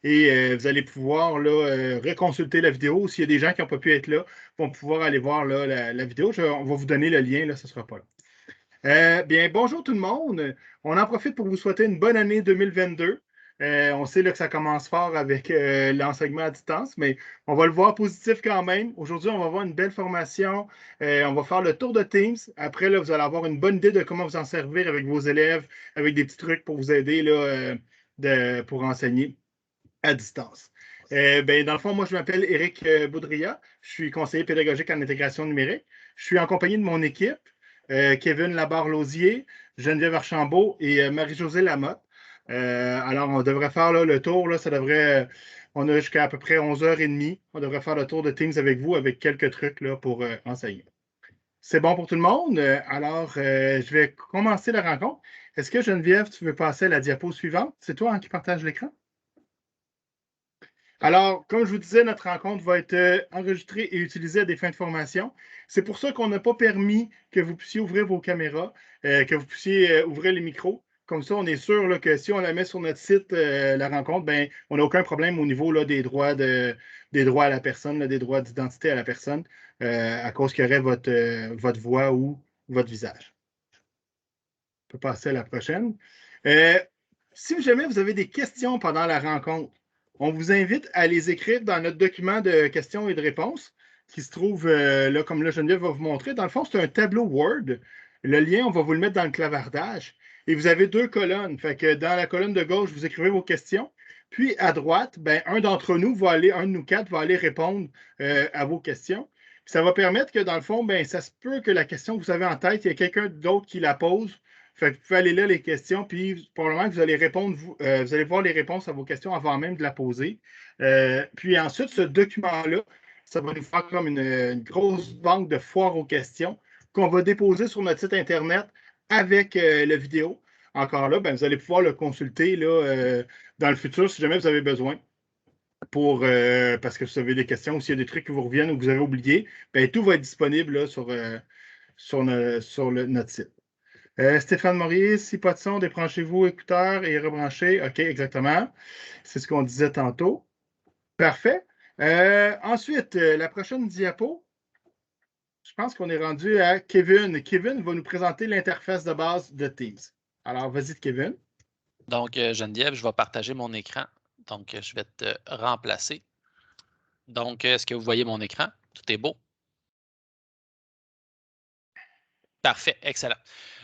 et vous allez pouvoir là, reconsulter la vidéo. S'il y a des gens qui n'ont pas pu être là, vont pouvoir aller voir là, la vidéo. On va vous donner le lien, là, ce ne sera pas là. Bien, bonjour tout le monde. On en profite pour vous souhaiter une bonne année 2022. On sait là, que ça commence fort avec l'enseignement à distance, mais on va le voir positif quand même. Aujourd'hui, on va avoir une belle formation. On va faire le tour de Teams. Après, là, vous allez avoir une bonne idée de comment vous en servir avec vos élèves, avec des petits trucs pour vous aider là, pour enseigner à distance. Ben, dans le fond, moi, je m'appelle Éric Boudria. Je suis conseiller pédagogique en intégration numérique. Je suis en compagnie de mon équipe, Kevin Labarre-Lausier, Geneviève Archambault et Marie-Josée Lamotte. Alors, on devrait faire là, le tour. Là, ça devrait, on a jusqu'à à peu près 11h30. On devrait faire le tour de Teams avec vous, avec quelques trucs là, pour enseigner. C'est bon pour tout le monde. Alors, je vais commencer la rencontre. Est-ce que Geneviève, tu veux passer à la diapo suivante? C'est toi qui partage l'écran? Alors, comme je vous disais, notre rencontre va être enregistrée et utilisée à des fins de formation. C'est pour ça qu'on n'a pas permis que vous puissiez ouvrir vos caméras, que vous puissiez ouvrir les micros. Comme ça, on est sûr là, que si on la met sur notre site, la rencontre, ben, on n'a aucun problème au niveau là, des droits à la personne, là, des droits d'identité à la personne, à cause qu'il y aurait votre voix ou votre visage. On peut passer à la prochaine. Euh, si jamais vous avez des questions pendant la rencontre, on vous invite à les écrire dans notre document de questions et de réponses qui se trouve là, comme là, Geneviève va vous montrer. Dans le fond, c'est un tableau Word. Le lien, on va vous le mettre dans le clavardage. Et vous avez deux colonnes. Fait que dans la colonne de gauche, vous écrivez vos questions. Puis à droite, ben, un d'entre nous va aller, un de nous quatre va aller répondre à vos questions. Puis ça va permettre que, dans le fond, ben, ça se peut que la question que vous avez en tête, il y a quelqu'un d'autre qui la pose. Fait que vous pouvez aller là les questions, puis probablement que vous allez répondre, vous allez voir les réponses à vos questions avant même de la poser. Puis ensuite, ce document-là, ça va nous faire comme une grosse banque de foires aux questions qu'on va déposer sur notre site Internet avec la vidéo. Encore là, ben, vous allez pouvoir le consulter là, dans le futur si jamais vous avez besoin. Parce que vous avez des questions ou s'il y a des trucs qui vous reviennent ou que vous avez oublié, ben, tout va être disponible là, sur notre site. Stéphane Maurice, si pas de son, débranchez-vous écouteurs et rebranchez. OK, exactement. C'est ce qu'on disait tantôt. Parfait. Ensuite, la prochaine diapo, je pense qu'on est rendu à Kevin. Kevin va nous présenter l'interface de base de Teams. Alors, vas-y, Kevin. Donc, Geneviève, je vais partager mon écran. Donc, je vais te remplacer. Donc, est-ce que vous voyez mon écran? Tout est beau. Parfait, excellent.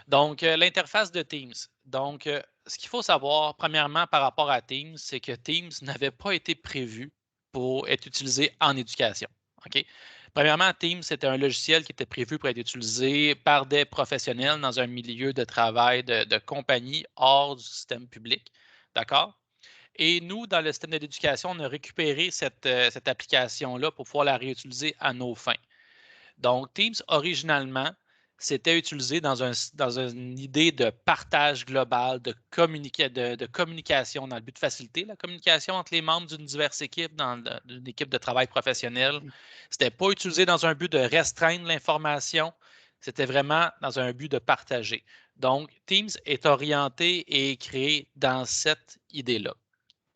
Donc, l'interface de Teams. Donc, ce qu'il faut savoir, premièrement, par rapport à Teams, c'est que Teams n'avait pas été prévu pour être utilisé en éducation. OK? Premièrement, Teams, c'était un logiciel qui était prévu pour être utilisé par des professionnels dans un milieu de travail de compagnie hors du système public. D'accord? Et nous, dans le système de l'éducation, on a récupéré cette application-là pour pouvoir la réutiliser à nos fins. Donc, Teams, originalement, c'était utilisé dans une idée de partage global, de communication dans le but de faciliter la communication entre les membres d'une diverse équipe, d'une équipe de travail professionnel. Ce n'était pas utilisé dans un but de restreindre l'information, c'était vraiment dans un but de partager. Donc, Teams est orienté et créé dans cette idée-là.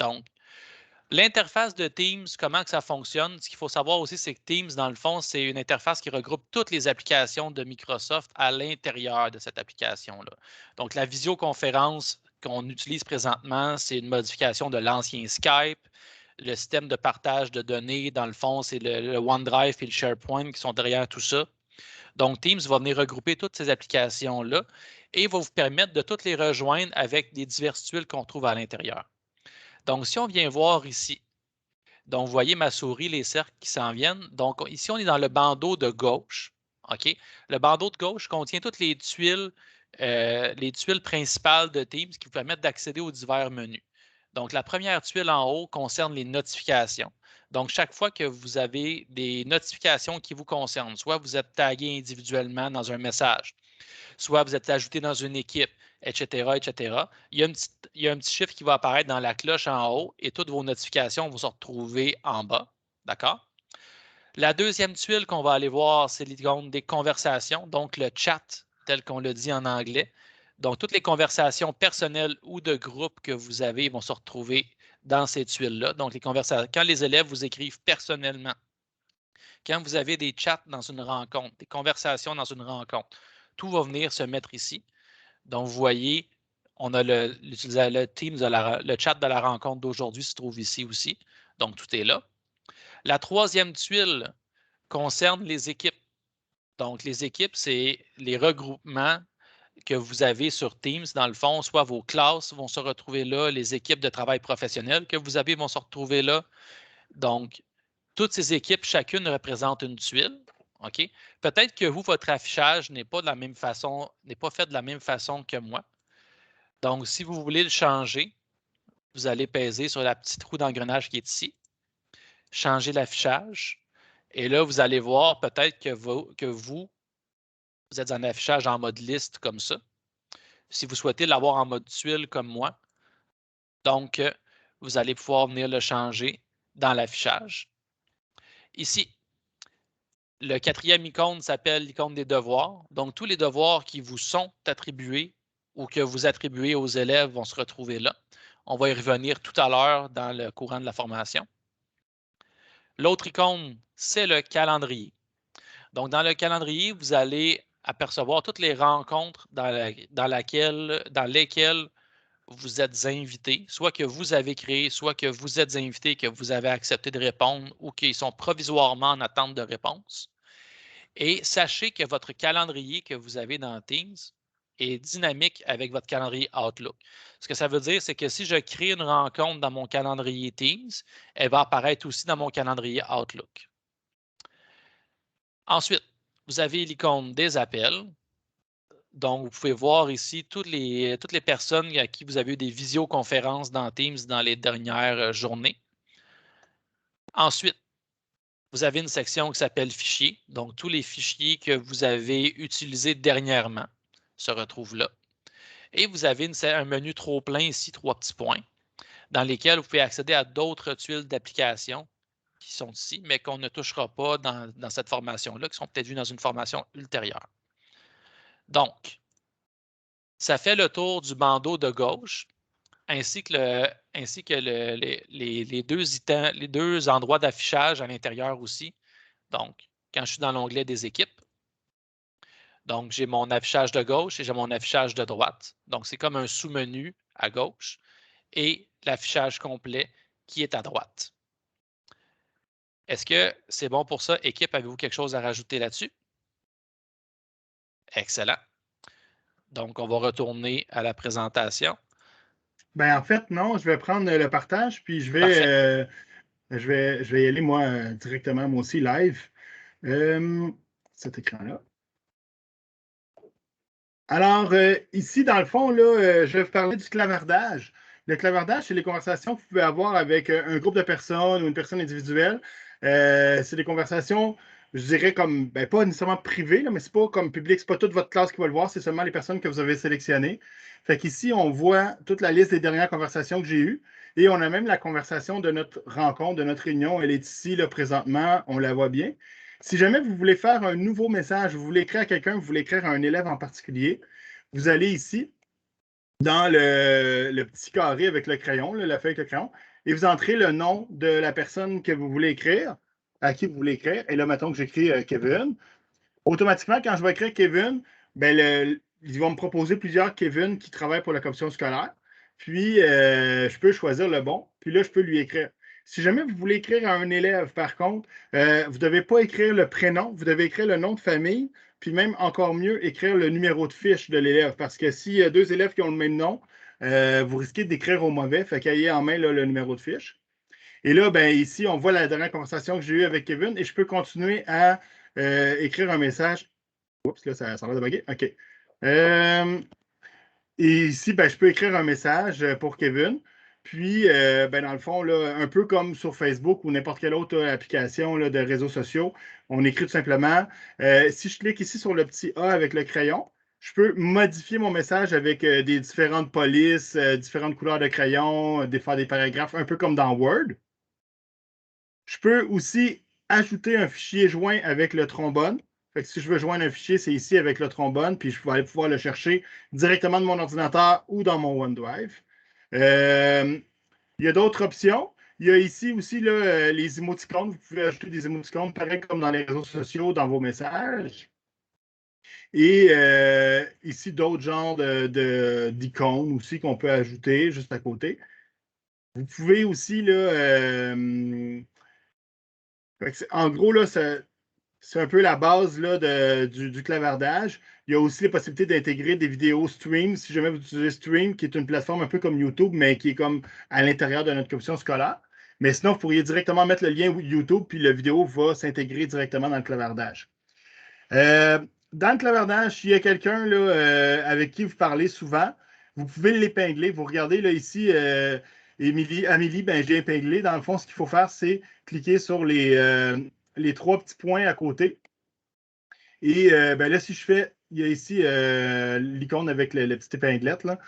Donc, l'interface de Teams, comment que ça fonctionne? Ce qu'il faut savoir aussi, c'est que Teams, dans le fond, c'est une interface qui regroupe toutes les applications de Microsoft à l'intérieur de cette application-là. Donc, la visioconférence qu'on utilise présentement, c'est une modification de l'ancien Skype. Le système de partage de données, dans le fond, c'est le OneDrive et le SharePoint qui sont derrière tout ça. Donc, Teams va venir regrouper toutes ces applications-là et va vous permettre de toutes les rejoindre avec des diverses tuiles qu'on trouve à l'intérieur. Donc, si on vient voir ici, donc vous voyez ma souris, les cercles qui s'en viennent. Donc, ici, on est dans le bandeau de gauche. OK? Le bandeau de gauche contient toutes les tuiles principales de Teams qui vous permettent d'accéder aux divers menus. Donc, la première tuile en haut concerne les notifications. Donc, chaque fois que vous avez des notifications qui vous concernent, soit vous êtes tagué individuellement dans un message, soit vous êtes ajouté dans une équipe, etc., etc. Il y a un petit chiffre qui va apparaître dans la cloche en haut et toutes vos notifications vont se retrouver en bas. D'accord? La deuxième tuile qu'on va aller voir, c'est l'icône des conversations, donc le chat, tel qu'on le dit en anglais. Donc, toutes les conversations personnelles ou de groupe que vous avez vont se retrouver dans ces tuiles-là. Donc, quand les élèves vous écrivent personnellement, quand vous avez des chats dans une rencontre, des conversations dans une rencontre, tout va venir se mettre ici. Donc, vous voyez, on a le Teams, le chat de la rencontre d'aujourd'hui se trouve ici aussi. Donc, tout est là. La troisième tuile concerne les équipes. Donc, les équipes, c'est les regroupements que vous avez sur Teams. Dans le fond, soit vos classes vont se retrouver là, les équipes de travail professionnel que vous avez vont se retrouver là. Donc, toutes ces équipes, chacune représente une tuile. OK? Peut-être que vous, votre affichage n'est pas de la même façon, n'est pas fait de la même façon que moi. Donc, si vous voulez le changer, vous allez peser sur la petite roue d'engrenage qui est ici, changer l'affichage. Et là, vous allez voir peut-être que vous êtes en affichage en mode liste comme ça. Si vous souhaitez l'avoir en mode tuile comme moi, donc vous allez pouvoir venir le changer dans l'affichage. Ici, le quatrième icône s'appelle l'icône des devoirs. Donc, tous les devoirs qui vous sont attribués ou que vous attribuez aux élèves vont se retrouver là. On va y revenir tout à l'heure dans le courant de la formation. L'autre icône, c'est le calendrier. Donc, dans le calendrier, vous allez apercevoir toutes les rencontres dans lesquelles vous êtes invité, soit que vous avez créé, soit que vous êtes invité, que vous avez accepté de répondre ou qu'ils sont provisoirement en attente de réponse. Et sachez que votre calendrier que vous avez dans Teams est dynamique avec votre calendrier Outlook. Ce que ça veut dire, c'est que si je crée une rencontre dans mon calendrier Teams, elle va apparaître aussi dans mon calendrier Outlook. Ensuite, vous avez l'icône des appels. Donc, vous pouvez voir ici toutes les personnes à qui vous avez eu des visioconférences dans Teams dans les dernières journées. Ensuite, vous avez une section qui s'appelle Fichiers. Donc, tous les fichiers que vous avez utilisés dernièrement se retrouvent là. Et vous avez un menu trop plein ici, 3 petits points, dans lesquels vous pouvez accéder à d'autres tuiles d'application qui sont ici, mais qu'on ne touchera pas dans cette formation-là, qui sont peut-être vues dans une formation ultérieure. Donc, ça fait le tour du bandeau de gauche, ainsi que les deux endroits d'affichage à l'intérieur aussi. Donc, quand je suis dans l'onglet des équipes, donc j'ai mon affichage de gauche et j'ai mon affichage de droite. Donc, c'est comme un sous-menu à gauche et l'affichage complet qui est à droite. Est-ce que c'est bon pour ça? Équipe, avez-vous quelque chose à rajouter là-dessus? Excellent. Donc, on va retourner à la présentation. Ben, en fait, non, je vais prendre le partage, puis Parfait. je vais y aller, moi, directement, moi aussi, live. Cet écran-là. Alors, ici, dans le fond, là, je vais vous parler du clavardage. Le clavardage, c'est les conversations que vous pouvez avoir avec un groupe de personnes ou une personne individuelle. C'est des conversations, je dirais, comme, ben, pas nécessairement privées, là, mais c'est pas comme public, c'est pas toute votre classe qui va le voir, c'est seulement les personnes que vous avez sélectionnées. Fait qu'ici, on voit toute la liste des dernières conversations que j'ai eues et on a même la conversation de notre rencontre, de notre réunion. Elle est ici, là, présentement, on la voit bien. Si jamais vous voulez faire un nouveau message, vous voulez écrire à quelqu'un, vous voulez écrire à un élève en particulier, vous allez ici dans le petit carré avec le crayon, là, la feuille avec le crayon, et vous entrez le nom de la personne que vous voulez écrire, à qui vous voulez écrire. Et là, mettons que j'écris Kevin. Automatiquement, quand je vais écrire Kevin, ben ils vont me proposer plusieurs Kevin qui travaillent pour la commission scolaire. Puis, je peux choisir le bon. Puis là, je peux lui écrire. Si jamais vous voulez écrire à un élève, par contre, vous ne devez pas écrire le prénom, vous devez écrire le nom de famille, puis même encore mieux, écrire le numéro de fiche de l'élève. Parce que s'il y a deux élèves qui ont le même nom, vous risquez d'écrire au mauvais. Fait qu'ayez en main là, le numéro de fiche. Et là, ben, ici, on voit la dernière conversation que j'ai eue avec Kevin et je peux continuer à écrire un message. Oups, là, ça a l'air de bugger. OK. Et ici, ben, je peux écrire un message pour Kevin. Puis, ben, dans le fond, là, un peu comme sur Facebook ou n'importe quelle autre application là, de réseaux sociaux, on écrit tout simplement. Si je clique ici sur le petit A avec le crayon, je peux modifier mon message avec des différentes polices, différentes couleurs de crayon, faire des paragraphes, un peu comme dans Word. Je peux aussi ajouter un fichier joint avec le trombone. Fait que si je veux joindre un fichier, c'est ici avec le trombone, puis je vais aller pouvoir le chercher directement de mon ordinateur ou dans mon OneDrive. Il y a d'autres options. Il y a ici aussi là, les émoticônes. Vous pouvez ajouter des émoticônes, pareil comme dans les réseaux sociaux, dans vos messages. Et ici, d'autres genres d'icônes aussi qu'on peut ajouter juste à côté. Vous pouvez aussi, là, en gros, là, c'est un peu la base là, du clavardage. Il y a aussi la possibilité d'intégrer des vidéos stream, si jamais vous utilisez Stream, qui est une plateforme un peu comme YouTube, mais qui est comme à l'intérieur de notre commission scolaire. Mais sinon, vous pourriez directement mettre le lien YouTube, puis la vidéo va s'intégrer directement dans le clavardage. Dans le clavardage, s'il y a quelqu'un avec qui vous parlez souvent, vous pouvez l'épingler. Vous regardez là, ici, Amélie, ben, j'ai épinglé. Dans le fond, ce qu'il faut faire, c'est cliquer sur les trois petits points à côté. Et ben là, si je fais, il y a ici l'icône avec la petite épinglette. Là.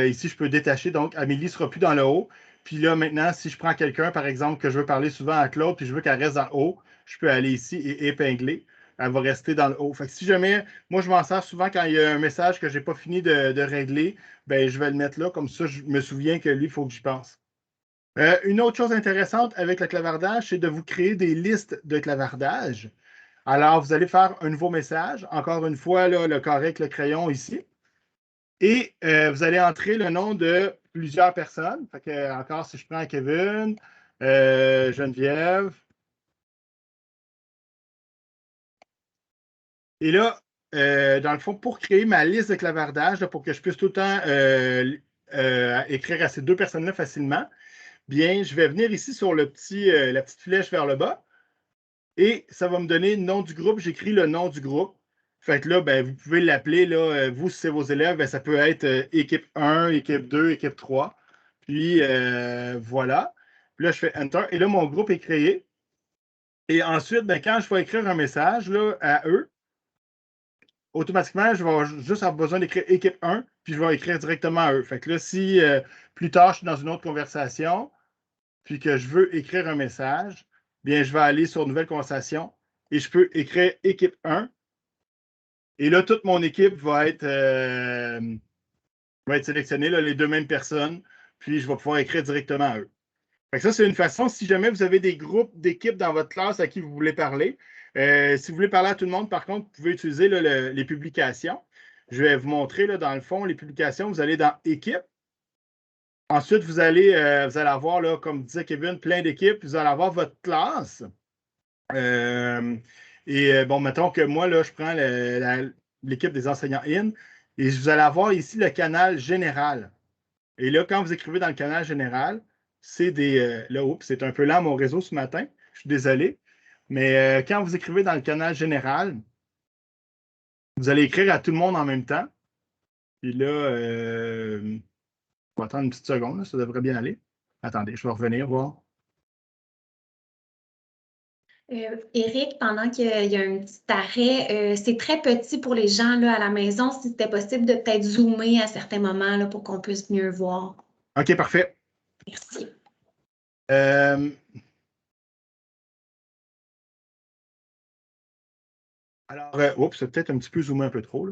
Ici, je peux détacher. Donc, Amélie ne sera plus dans le haut. Puis là, maintenant, si je prends quelqu'un, par exemple, que je veux parler souvent à Claude, puis je veux qu'elle reste dans le haut, je peux aller ici et épingler. Elle va rester dans le haut. Fait que si jamais, moi, je m'en sers souvent quand il y a un message que je n'ai pas fini de régler, ben, je vais le mettre là. Comme ça, je me souviens que lui, il faut que j'y pense. Une autre chose intéressante avec le clavardage, c'est de vous créer des listes de clavardage. Alors, vous allez faire un nouveau message. Encore une fois, là, le carré avec le crayon ici. Et vous allez entrer le nom de plusieurs personnes. Fait que, encore, si je prends Kevin, Geneviève. Et là, dans le fond, pour créer ma liste de clavardage, là, pour que je puisse tout le temps écrire à ces deux personnes-là facilement, bien, je vais venir ici sur la petite flèche vers le bas. Et ça va me donner le nom du groupe. J'écris le nom du groupe. Fait que là, ben, vous pouvez l'appeler, là, vous, si c'est vos élèves, ben, ça peut être équipe 1, équipe 2, équipe 3. Puis voilà. Puis là, je fais Enter. Et là, mon groupe est créé. Et ensuite, ben, quand je vais écrire un message là, à eux, automatiquement, je vais juste avoir besoin d'écrire équipe 1, puis je vais écrire directement à eux. Fait que là, si plus tard, je suis dans une autre conversation, puis que je veux écrire un message, bien, je vais aller sur Nouvelle conversation et je peux écrire équipe 1. Et là, toute mon équipe va être sélectionnée, là, les deux mêmes personnes, puis je vais pouvoir écrire directement à eux. Fait que ça, c'est une façon, si jamais vous avez des groupes d'équipes dans votre classe à qui vous voulez parler, si vous voulez parler à tout le monde, par contre, vous pouvez utiliser là, les publications. Je vais vous montrer, là, dans le fond, les publications. Vous allez dans Équipe. Ensuite, vous allez avoir, là, comme disait Kevin, plein d'équipes. Vous allez avoir votre classe. Bon, mettons que moi, là, je prends l'équipe des enseignants IN et vous allez avoir ici le canal général. Et là, quand vous écrivez dans le canal général, c'est là, oups, c'est un peu lent mon réseau ce matin. Je suis désolé. Mais quand vous écrivez dans le canal général, vous allez écrire à tout le monde en même temps. Puis là, on va attendre une petite seconde, là, ça devrait bien aller. Attendez, je vais revenir voir. Éric, pendant qu'il y a un petit arrêt, c'est très petit pour les gens là, à la maison. Si c'était possible de peut-être zoomer à certains moments là, pour qu'on puisse mieux voir. OK, parfait. Merci. Alors, oups, c'est peut-être un petit peu zoomé un peu trop.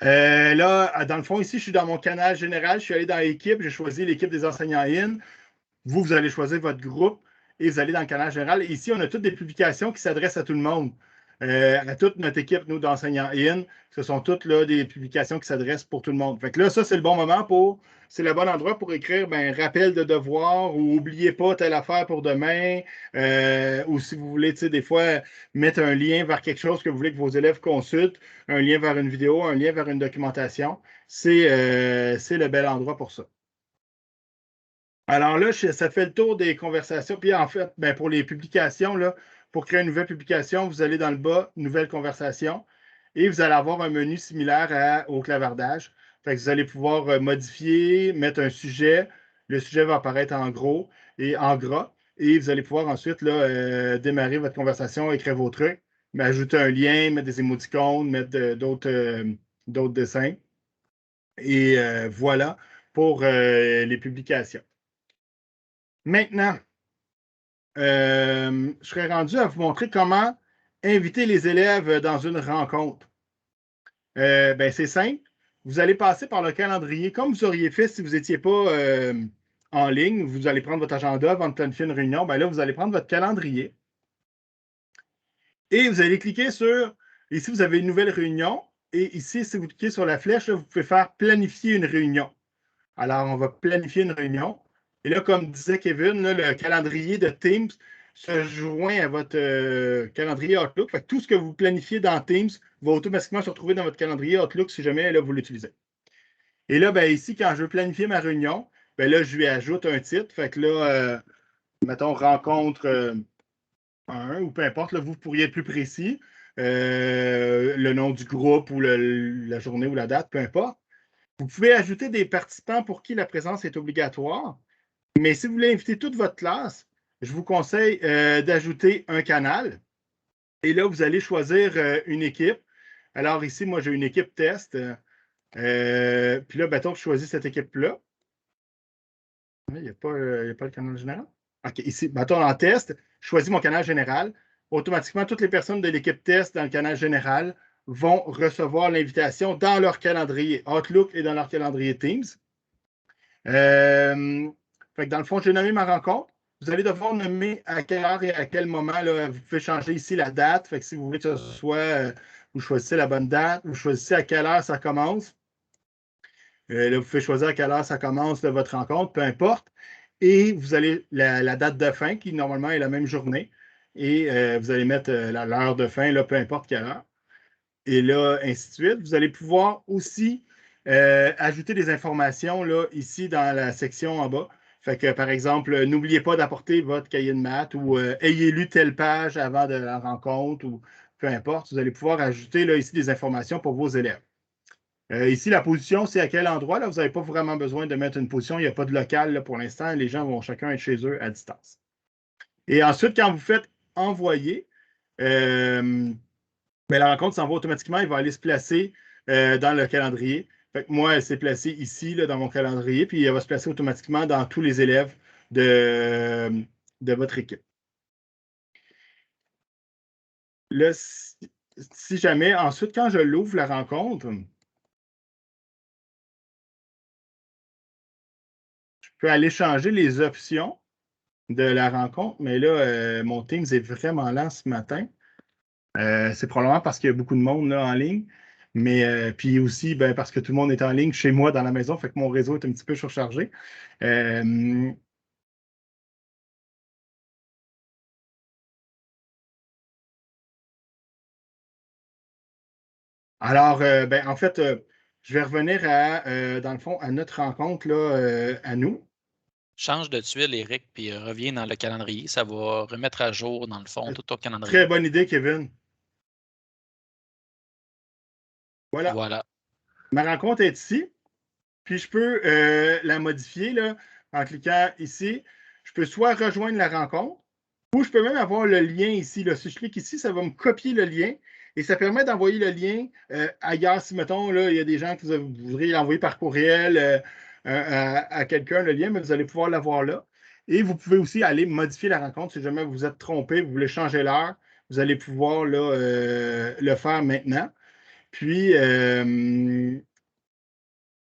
Là, dans le fond, ici, je suis dans mon canal général. Je suis allé dans l'équipe. J'ai choisi l'équipe des enseignants IN. Vous allez choisir votre groupe et vous allez dans le canal général. Et ici, on a toutes des publications qui s'adressent à tout le monde. À toute notre équipe, nous, d'enseignants IN. Ce sont toutes là, des publications qui s'adressent pour tout le monde. Fait que là, ça, c'est le bon moment c'est le bon endroit pour écrire rappel de devoir ou n'oubliez pas telle affaire pour demain. Ou si vous voulez, tu sais, des fois, mettre un lien vers quelque chose que vous voulez que vos élèves consultent, un lien vers une vidéo, un lien vers une documentation. C'est le bel endroit pour ça. Alors là, ça fait le tour des conversations. Puis en fait, pour les publications, là, pour créer une nouvelle publication, vous allez dans le bas, Nouvelle conversation, et vous allez avoir un menu similaire au clavardage. Fait que vous allez pouvoir modifier, mettre un sujet. Le sujet va apparaître en gros et en gras. Et vous allez pouvoir ensuite là, démarrer votre conversation, écrire vos trucs, mais ajouter un lien, mettre des émoticônes, mettre d'autres dessins. Et voilà pour les publications. Maintenant, je serais rendu à vous montrer comment inviter les élèves dans une rencontre? C'est simple. Vous allez passer par le calendrier comme vous auriez fait si vous n'étiez pas en ligne. Vous allez prendre votre agenda avant de planifier une réunion. Là, vous allez prendre votre calendrier et vous allez cliquer sur, ici, vous avez une nouvelle réunion. Et ici, si vous cliquez sur la flèche, là, vous pouvez faire planifier une réunion. Alors, on va planifier une réunion. Et là, comme disait Kevin, là, le calendrier de Teams se joint à votre calendrier Outlook. Fait que tout ce que vous planifiez dans Teams va automatiquement se retrouver dans votre calendrier Outlook si jamais là, vous l'utilisez. Et là, ici, quand je veux planifier ma réunion, là, je lui ajoute un titre. Fait que là, mettons, rencontre 1 ou peu importe, là, vous pourriez être plus précis. Le nom du groupe ou la journée ou la date, peu importe. Vous pouvez ajouter des participants pour qui la présence est obligatoire. Mais si vous voulez inviter toute votre classe, je vous conseille d'ajouter un canal. Et là, vous allez choisir une équipe. Alors ici, moi, j'ai une équipe test. Puis là, mettons que je choisis cette équipe-là. Il n'y a pas le canal général. OK, ici, mettons en test, je choisis mon canal général. Automatiquement, toutes les personnes de l'équipe test dans le canal général vont recevoir l'invitation dans leur calendrier Outlook et dans leur calendrier Teams. Fait que dans le fond, j'ai nommé ma rencontre. Vous allez devoir nommer à quelle heure et à quel moment. Là, vous pouvez changer ici la date. Fait que si vous voulez que ce soit, vous choisissez la bonne date, vous choisissez à quelle heure ça commence. Là, vous pouvez choisir à quelle heure ça commence de votre rencontre, peu importe. Et vous allez la date de fin, qui normalement est la même journée. Et vous allez mettre l'heure de fin, là, peu importe quelle heure. Et là, ainsi de suite. Vous allez pouvoir aussi ajouter des informations là, ici dans la section en bas. Fait que, par exemple, n'oubliez pas d'apporter votre cahier de maths ou ayez lu telle page avant de la rencontre ou peu importe. Vous allez pouvoir ajouter là, ici des informations pour vos élèves. Ici, la position, c'est à quel endroit? Là, vous n'avez pas vraiment besoin de mettre une position. Il n'y a pas de local là, pour l'instant. Les gens vont chacun être chez eux à distance. Et ensuite, quand vous faites envoyer, la rencontre s'envoie automatiquement. Il va aller se placer dans le calendrier. Fait que moi, elle s'est placée ici, là, dans mon calendrier, puis elle va se placer automatiquement dans tous les élèves de votre équipe. Là, si jamais, ensuite, quand je l'ouvre, la rencontre, je peux aller changer les options de la rencontre, mais là, mon Teams est vraiment lent ce matin. C'est probablement parce qu'il y a beaucoup de monde là, en ligne, mais puis aussi parce que tout le monde est en ligne chez moi dans la maison, fait que mon réseau est un petit peu surchargé. Alors, en fait, je vais revenir dans le fond, à notre rencontre là, à nous. Change de tuile, Eric, puis reviens dans le calendrier. Ça va remettre à jour, dans le fond, tout ton calendrier. Très bonne idée, Kevin. Voilà. Voilà. Ma rencontre est ici. Puis je peux la modifier là, en cliquant ici. Je peux soit rejoindre la rencontre ou je peux même avoir le lien ici. Là. Si je clique ici, ça va me copier le lien et ça permet d'envoyer le lien ailleurs. Si, mettons, là, il y a des gens que vous voudriez l'envoyer par courriel à quelqu'un, le lien, mais vous allez pouvoir l'avoir là. Et vous pouvez aussi aller modifier la rencontre si jamais vous êtes trompé, vous voulez changer l'heure, vous allez pouvoir là, le faire maintenant. Puis,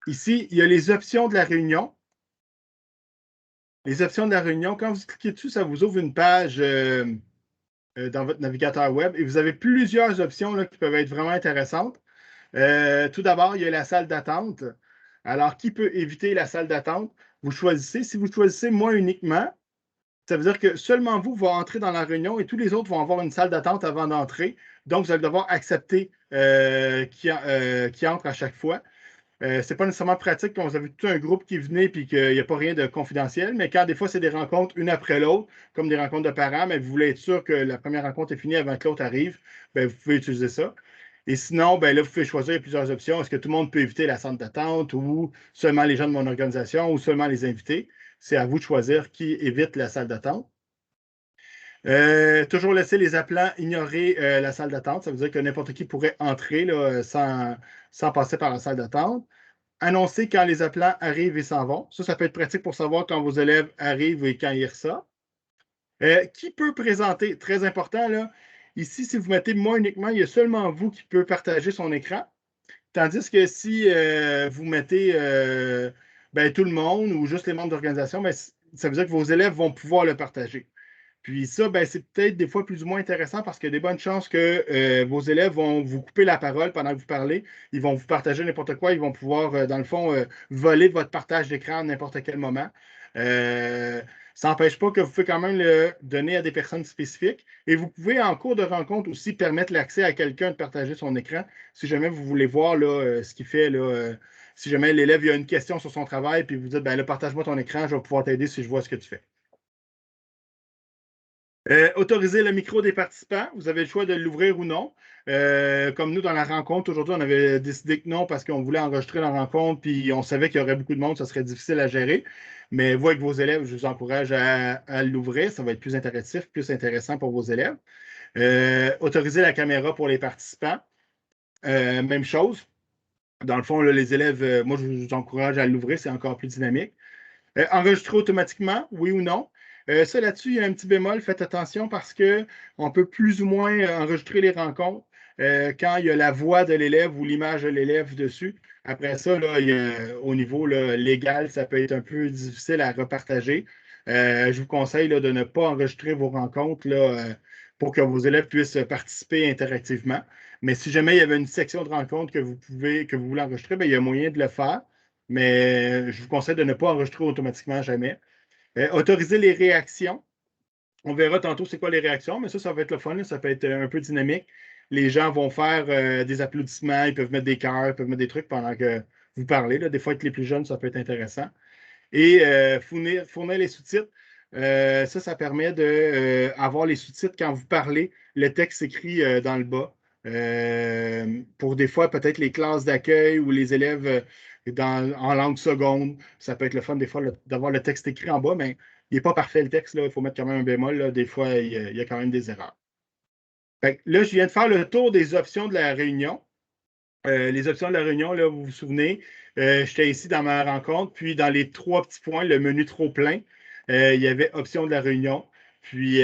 ici, il y a les options de la réunion. Les options de la réunion, quand vous cliquez dessus, ça vous ouvre une page dans votre navigateur web et vous avez plusieurs options là, qui peuvent être vraiment intéressantes. Tout d'abord, il y a la salle d'attente. Alors, qui peut éviter la salle d'attente? Vous choisissez. Si vous choisissez moi uniquement, ça veut dire que seulement vous va entrer dans la réunion et tous les autres vont avoir une salle d'attente avant d'entrer. Donc, vous allez devoir accepter qui entre à chaque fois. C'est pas nécessairement pratique quand vous avez tout un groupe qui venait et qu'il n'y a pas rien de confidentiel, mais quand des fois c'est des rencontres une après l'autre, comme des rencontres de parents, mais vous voulez être sûr que la première rencontre est finie avant que l'autre arrive, vous pouvez utiliser ça. Et sinon, là, vous pouvez choisir plusieurs options. Est-ce que tout le monde peut éviter la salle d'attente ou seulement les gens de mon organisation ou seulement les invités? C'est à vous de choisir qui évite la salle d'attente. Toujours laisser les appelants ignorer la salle d'attente. Ça veut dire que n'importe qui pourrait entrer là, sans passer par la salle d'attente. Annoncer quand les appelants arrivent et s'en vont. Ça peut être pratique pour savoir quand vos élèves arrivent et quand ils ressortent. Qui peut présenter? Très important, là. Ici, si vous mettez moi uniquement, il y a seulement vous qui peut partager son écran. Tandis que si vous mettez tout le monde ou juste les membres d'organisation, ça veut dire que vos élèves vont pouvoir le partager. Puis ça, c'est peut-être des fois plus ou moins intéressant parce qu'il y a des bonnes chances que vos élèves vont vous couper la parole pendant que vous parlez. Ils vont vous partager n'importe quoi. Ils vont pouvoir, dans le fond, voler de votre partage d'écran à n'importe quel moment. Ça n'empêche pas que vous pouvez quand même le donner à des personnes spécifiques. Et vous pouvez, en cours de rencontre, aussi permettre l'accès à quelqu'un de partager son écran si jamais vous voulez voir là, ce qu'il fait. Là, si jamais l'élève a une question sur son travail, puis vous dites, là, partage-moi ton écran, je vais pouvoir t'aider si je vois ce que tu fais. Autoriser le micro des participants. Vous avez le choix de l'ouvrir ou non. Comme nous, dans la rencontre, aujourd'hui, on avait décidé que non parce qu'on voulait enregistrer la rencontre puis on savait qu'il y aurait beaucoup de monde, ça serait difficile à gérer. Mais vous, avec vos élèves, je vous encourage à l'ouvrir. Ça va être plus interactif, plus intéressant pour vos élèves. Autoriser la caméra pour les participants. Même chose. Dans le fond, là, les élèves, moi, je vous encourage à l'ouvrir, c'est encore plus dynamique. Enregistrer automatiquement, oui ou non? Ça, là-dessus, il y a un petit bémol. Faites attention parce qu'on peut plus ou moins enregistrer les rencontres quand il y a la voix de l'élève ou l'image de l'élève dessus. Après ça, là, au niveau là, légal, ça peut être un peu difficile à repartager. Je vous conseille là, de ne pas enregistrer vos rencontres là, pour que vos élèves puissent participer interactivement. Mais si jamais il y avait une section de rencontre que vous voulez enregistrer, il y a moyen de le faire. Mais je vous conseille de ne pas enregistrer automatiquement jamais. Autoriser les réactions. On verra tantôt c'est quoi les réactions, mais ça va être le fun. Là. Ça peut être un peu dynamique. Les gens vont faire des applaudissements, ils peuvent mettre des cœurs, ils peuvent mettre des trucs pendant que vous parlez. Là. Des fois, avec les plus jeunes, ça peut être intéressant. Et fournir les sous-titres. Ça permet d'avoir les sous-titres quand vous parlez, le texte écrit dans le bas. Pour des fois, peut-être les classes d'accueil ou les élèves en langue seconde, ça peut être le fun des fois d'avoir le texte écrit en bas, mais il n'est pas parfait le texte, là, il faut mettre quand même un bémol. Là, des fois, il y a quand même des erreurs. Fait que là, je viens de faire le tour des options de la réunion. Les options de la réunion, là, vous vous souvenez, j'étais ici dans ma rencontre, puis dans les 3 petits points, le menu trop plein, il y avait option de la réunion, puis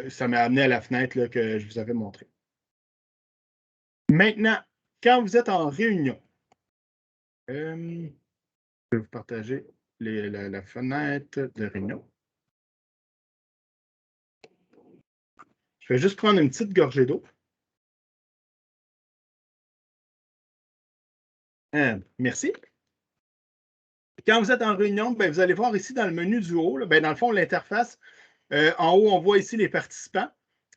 ça m'a amené à la fenêtre là, que je vous avais montrée. Maintenant, quand vous êtes en réunion, je vais vous partager la fenêtre de réunion. Je vais juste prendre une petite gorgée d'eau. Merci. Quand vous êtes en réunion, vous allez voir ici dans le menu du haut, là, dans le fond, l'interface, en haut, on voit ici les participants.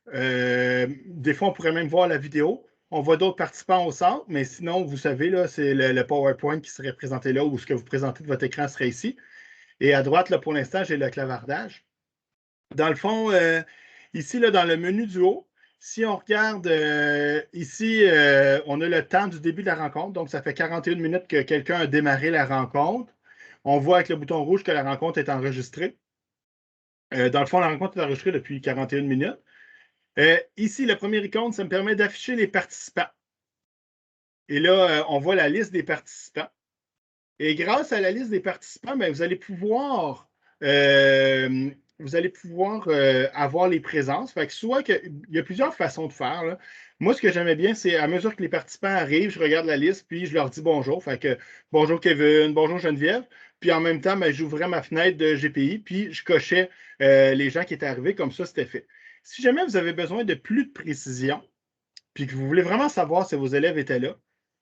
Des fois, on pourrait même voir la vidéo. On voit d'autres participants au centre, mais sinon, vous savez, là, c'est le PowerPoint qui serait présenté là ou ce que vous présentez de votre écran serait ici. Et à droite, là, pour l'instant, j'ai le clavardage. Dans le fond, ici, là, dans le menu du haut, si on regarde ici, on a le temps du début de la rencontre. Donc, ça fait 41 minutes que quelqu'un a démarré la rencontre. On voit avec le bouton rouge que la rencontre est enregistrée. Dans le fond, la rencontre est enregistrée depuis 41 minutes. Ici, le premier icône, ça me permet d'afficher les participants. Et là, on voit la liste des participants. Et grâce à la liste des participants, vous allez pouvoir, avoir les présences. Fait que il y a plusieurs façons de faire. Là. Moi, ce que j'aimais bien, c'est à mesure que les participants arrivent, je regarde la liste, puis je leur dis bonjour. Fait que bonjour Kevin, bonjour Geneviève. Puis en même temps, j'ouvrais ma fenêtre de GPI, puis je cochais les gens qui étaient arrivés, comme ça, c'était fait. Si jamais vous avez besoin de plus de précision, puis que vous voulez vraiment savoir si vos élèves étaient là,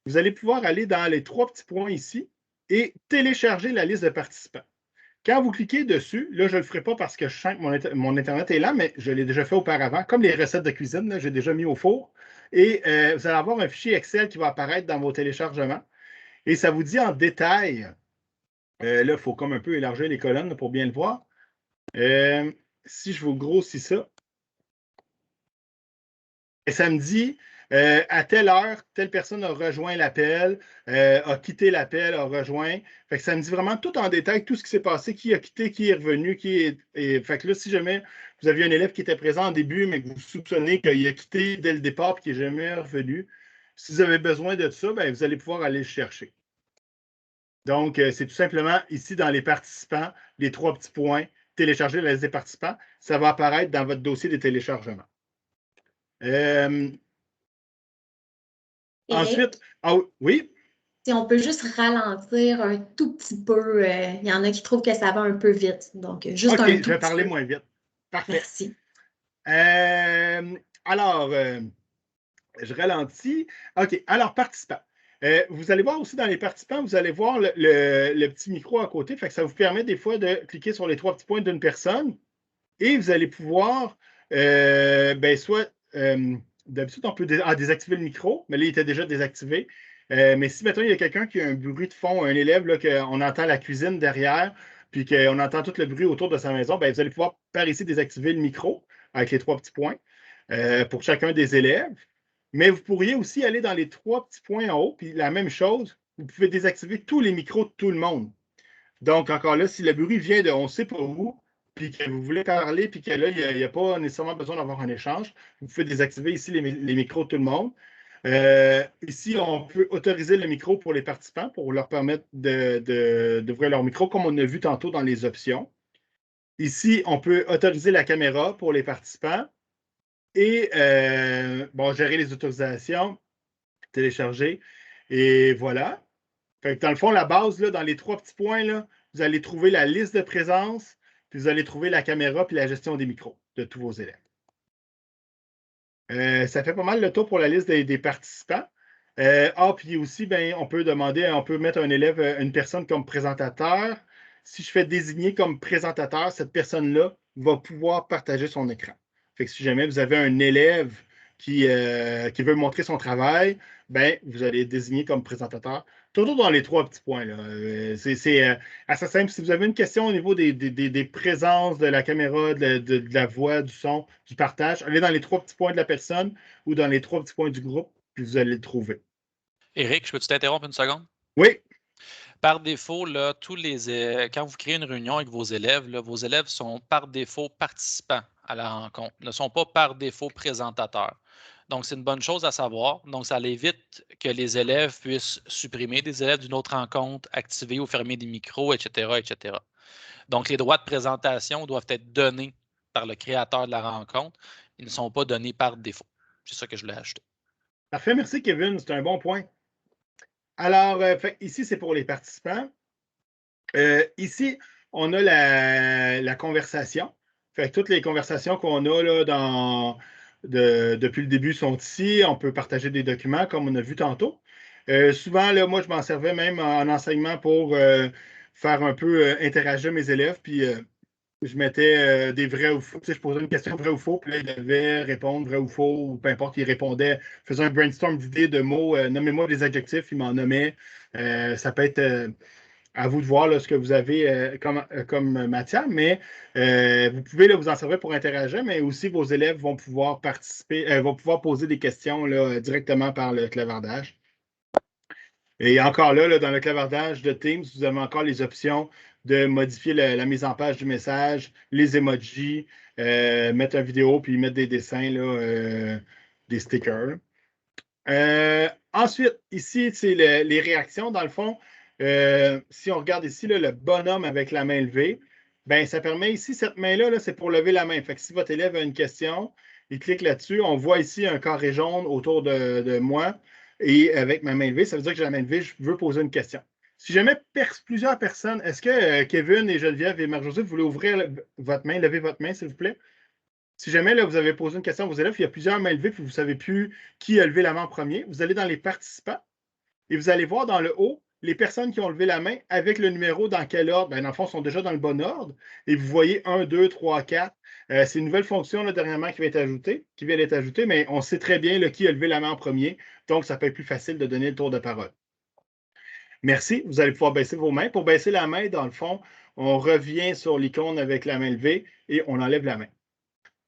vous allez pouvoir aller dans les 3 petits points ici et télécharger la liste de participants. Quand vous cliquez dessus, là, je ne le ferai pas parce que je sens que mon Internet est là, mais je l'ai déjà fait auparavant, comme les recettes de cuisine, j'ai déjà mis au four. Et vous allez avoir un fichier Excel qui va apparaître dans vos téléchargements. Et ça vous dit en détail, là, il faut comme un peu élargir les colonnes pour bien le voir. Si je vous grossis ça, et ça me dit, à telle heure, telle personne a rejoint l'appel, a quitté l'appel, a rejoint. Fait que ça me dit vraiment tout en détail, tout ce qui s'est passé, qui a quitté, qui est revenu, fait que là, si jamais vous aviez un élève qui était présent au début, mais que vous soupçonnez qu'il a quitté dès le départ et qu'il n'est jamais revenu, si vous avez besoin de ça, vous allez pouvoir aller le chercher. Donc, c'est tout simplement ici dans les participants, les 3 petits points, télécharger la liste des participants, ça va apparaître dans votre dossier de téléchargement. Ensuite, oui? Si on peut juste ralentir un tout petit peu, il y en a qui trouvent que ça va un peu vite. Donc, juste OK, un tout je vais petit parler peu. moins vite. Parfait. Merci. Alors, je ralentis. OK, alors, participants. Vous allez voir aussi dans les participants, vous allez voir le petit micro à côté. Fait que ça vous permet des fois de cliquer sur les 3 petits points d'une personne et vous allez pouvoir, soit, d'habitude, on peut désactiver le micro, mais là, il était déjà désactivé. Mais si, maintenant, il y a quelqu'un qui a un bruit de fond, un élève, là, qu'on entend la cuisine derrière, puis qu'on entend tout le bruit autour de sa maison, vous allez pouvoir par ici désactiver le micro avec les 3 petits points pour chacun des élèves. Mais vous pourriez aussi aller dans les 3 petits points en haut, puis la même chose, vous pouvez désactiver tous les micros de tout le monde. Donc, encore là, si le bruit vient de on ne sait pas où, puis que vous voulez parler, puis que là, il n'y a pas nécessairement besoin d'avoir un échange, vous pouvez désactiver ici les micros de tout le monde. Ici, on peut autoriser le micro pour les participants pour leur permettre d'ouvrir leur micro, comme on a vu tantôt dans les options. Ici, on peut autoriser la caméra pour les participants et gérer les autorisations, télécharger, et voilà. Fait que dans le fond, la base, là, dans les 3 petits points, là, vous allez trouver la liste de présence, puis vous allez trouver la caméra puis la gestion des micros de tous vos élèves. Ça fait pas mal le tour pour la liste des participants. Puis aussi, on peut mettre un élève, une personne comme présentateur. Si je fais désigner comme présentateur, cette personne-là va pouvoir partager son écran. Fait que si jamais vous avez un élève qui veut montrer son travail, vous allez désigner comme présentateur. Toujours dans les 3 petits points, là. C'est assez simple. Si vous avez une question au niveau des présences de la caméra, de la voix, du son, du partage, allez dans les 3 petits points de la personne ou dans les 3 petits points du groupe, puis vous allez le trouver. Éric, je peux-tu t'interrompre une seconde? Oui. Par défaut, là, quand vous créez une réunion avec vos élèves sont par défaut participants à la rencontre, ne sont pas par défaut présentateurs. Donc, c'est une bonne chose à savoir. Donc, ça évite que les élèves puissent supprimer des élèves d'une autre rencontre, activer ou fermer des micros, etc., etc. Donc, les droits de présentation doivent être donnés par le créateur de la rencontre. Ils ne sont pas donnés par défaut. C'est ça que je voulais ajouter. Parfait, merci Kevin, c'est un bon point. Alors, ici, c'est pour les participants. Ici, on a la conversation. Fait que toutes les conversations qu'on a là, depuis le début sont ici. On peut partager des documents, comme on a vu tantôt. Souvent, là, moi, je m'en servais même en enseignement pour faire un peu interagir mes élèves. Puis, je mettais des vrais ou faux. Tu sais, je posais une question vrai ou faux, puis là, il devait répondre vrai ou faux, ou peu importe, il répondait. Je faisais un brainstorm d'idées, de mots. Nommez-moi des adjectifs, il m'en nommait. Ça peut être à vous de voir là, ce que vous avez comme matière, mais vous pouvez là, vous en servir pour interagir, mais aussi vos élèves vont pouvoir participer, vont pouvoir poser des questions là, directement par le clavardage. Et encore là, dans le clavardage de Teams, vous avez encore les options de modifier la mise en page du message, les emojis, mettre une vidéo, puis mettre des dessins, là, des stickers. Ensuite, ici, c'est les réactions. Dans le fond, si on regarde ici, là, le bonhomme avec la main levée, ça permet ici, cette main-là, c'est pour lever la main. Fait que si votre élève a une question, il clique là-dessus. On voit ici un carré jaune autour de moi. Et avec ma main levée, ça veut dire que j'ai la main levée, je veux poser une question. Si jamais plusieurs personnes, est-ce que Kevin et Geneviève et Marie-Josée, vous voulez ouvrir votre main, lever votre main, s'il vous plaît? Si jamais là, vous avez posé une question à vos élèves, il y a plusieurs mains levées, puis vous ne savez plus qui a levé la main en premier, vous allez dans les participants et vous allez voir dans le haut les personnes qui ont levé la main avec le numéro dans quel ordre. Dans le fond, sont déjà dans le bon ordre. Et vous voyez 1, 2, 3, 4. C'est une nouvelle fonction là, dernièrement qui vient d'être ajoutée, mais on sait très bien là, qui a levé la main en premier. Donc, ça peut être plus facile de donner le tour de parole. Merci. Vous allez pouvoir baisser vos mains. Pour baisser la main, dans le fond, on revient sur l'icône avec la main levée et on enlève la main.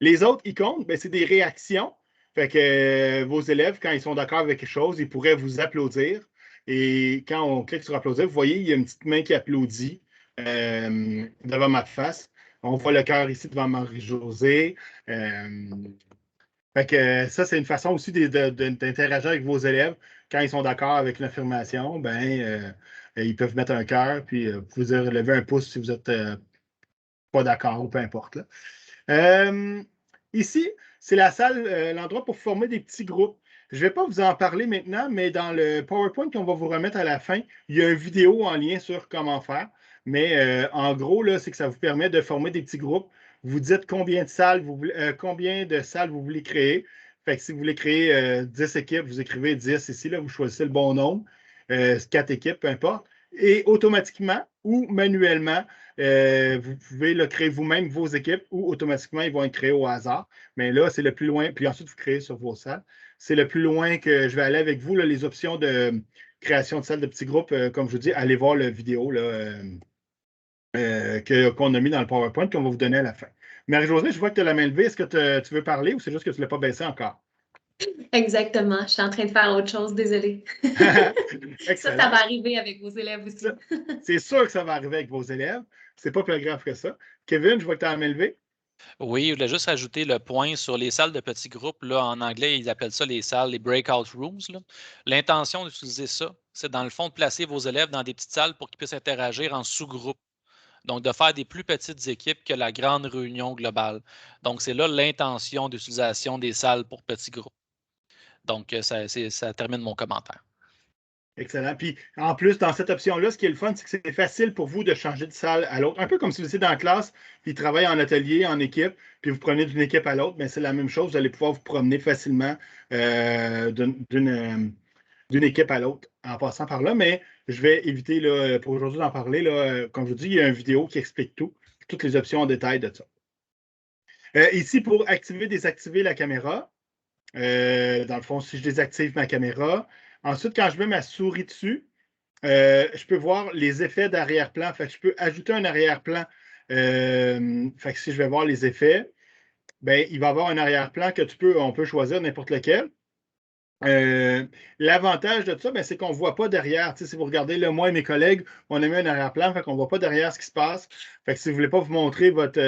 Les autres icônes, c'est des réactions. Fait que vos élèves, quand ils sont d'accord avec quelque chose, ils pourraient vous applaudir. Et quand on clique sur applaudir, vous voyez, il y a une petite main qui applaudit devant ma face. On voit le cœur ici devant Marie-Josée. Fait que ça, c'est une façon aussi d'interagir avec vos élèves. Quand ils sont d'accord avec l'affirmation, ils peuvent mettre un cœur, puis vous pouvez lever un pouce si vous n'êtes pas d'accord ou peu importe. Là. Ici, c'est la salle, l'endroit pour former des petits groupes. Je ne vais pas vous en parler maintenant, mais dans le PowerPoint qu'on va vous remettre à la fin, il y a une vidéo en lien sur comment faire. Mais en gros, là, c'est que ça vous permet de former des petits groupes. Vous dites combien de salles vous voulez créer. Fait que si vous voulez créer 10 équipes, vous écrivez 10 ici, là, vous choisissez le bon nombre, 4 équipes, peu importe. Et automatiquement ou manuellement, vous pouvez là, créer vous-même vos équipes ou automatiquement, ils vont être créés au hasard. Mais là, c'est le plus loin. Puis ensuite, vous créez sur vos salles. C'est le plus loin que je vais aller avec vous. Là, les options de création de salles de petits groupes, comme je vous dis, allez voir la vidéo là, qu'on a mis dans le PowerPoint qu'on va vous donner à la fin. Marie-Josée, je vois que tu as la main levée. Est-ce que tu veux parler ou c'est juste que tu ne l'as pas baissé encore? Exactement. Je suis en train de faire autre chose, désolée. Ça va arriver avec vos élèves aussi. C'est sûr que ça va arriver avec vos élèves. C'est pas plus grave que ça. Kevin, je vois que tu as la main levée. Oui, je voulais juste rajouter le point sur les salles de petits groupes. Là, en anglais, ils appellent ça les salles, les breakout rooms. L'intention d'utiliser ça, c'est dans le fond de placer vos élèves dans des petites salles pour qu'ils puissent interagir en sous-groupes. Donc, de faire des plus petites équipes que la grande réunion globale. Donc, c'est là l'intention d'utilisation des salles pour petits groupes. Donc, ça termine mon commentaire. Excellent. Puis, en plus, dans cette option-là, ce qui est le fun, c'est que c'est facile pour vous de changer de salle à l'autre. Un peu comme si vous étiez dans la classe, puis travaillez en atelier, en équipe, puis vous prenez d'une équipe à l'autre, mais c'est la même chose. Vous allez pouvoir vous promener facilement d'une équipe à l'autre en passant par là. Mais je vais éviter là, pour aujourd'hui d'en parler. Là, comme je vous dis, il y a une vidéo qui explique tout, toutes les options en détail de ça. Ici, pour activer, désactiver la caméra, dans le fond, si je désactive ma caméra, ensuite, quand je mets ma souris dessus, je peux voir les effets d'arrière-plan. Fait que je peux ajouter un arrière-plan. Fait que si je vais voir les effets, ben, il va y avoir un arrière-plan on peut choisir n'importe lequel. L'avantage de ça, ben, c'est qu'on ne voit pas derrière. Si vous regardez, là, moi et mes collègues, on a mis un arrière-plan, fait qu'on ne voit pas derrière ce qui se passe. Fait que si vous ne voulez pas vous montrer votre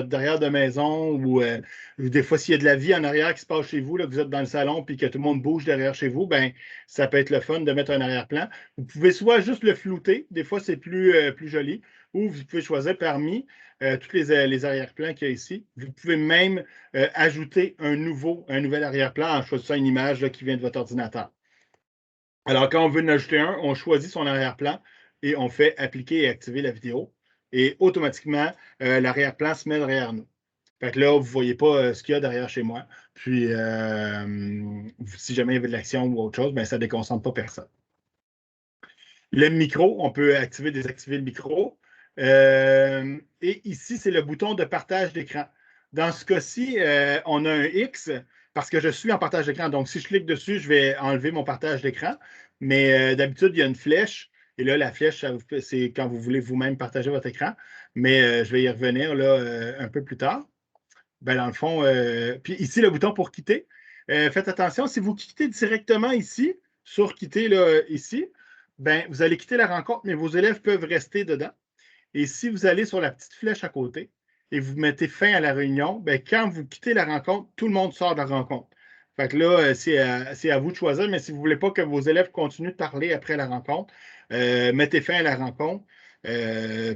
derrière de maison ou des fois s'il y a de la vie en arrière qui se passe chez vous, là, que vous êtes dans le salon et que tout le monde bouge derrière chez vous, ben, ça peut être le fun de mettre un arrière-plan. Vous pouvez soit juste le flouter, des fois c'est plus joli, ou vous pouvez choisir parmi tous les arrière-plans qu'il y a ici. Vous pouvez même ajouter un nouvel arrière-plan en choisissant une image là, qui vient de votre ordinateur. Alors, quand on veut en ajouter un, on choisit son arrière-plan et on fait appliquer et activer la vidéo. Et automatiquement, l'arrière-plan se met derrière nous. Fait que là, vous ne voyez pas ce qu'il y a derrière chez moi. Puis, si jamais il y avait de l'action ou autre chose, ben, ça ne déconcentre pas personne. Le micro, on peut activer, désactiver le micro. Et ici, c'est le bouton de partage d'écran. Dans ce cas-ci, on a un X parce que je suis en partage d'écran. Donc, si je clique dessus, je vais enlever mon partage d'écran. Mais d'habitude, il y a une flèche. Et là, la flèche, c'est quand vous voulez vous-même partager votre écran. Mais je vais y revenir là, un peu plus tard. Ben, dans le fond, puis ici, le bouton pour quitter. Faites attention, si vous quittez directement ici, sur quitter là, ici, ben, vous allez quitter la rencontre, mais vos élèves peuvent rester dedans. Et si vous allez sur la petite flèche à côté et vous mettez fin à la réunion, ben, quand vous quittez la rencontre, tout le monde sort de la rencontre. Fait que là, c'est à vous de choisir, mais si vous ne voulez pas que vos élèves continuent de parler après la rencontre, mettez fin à la rencontre.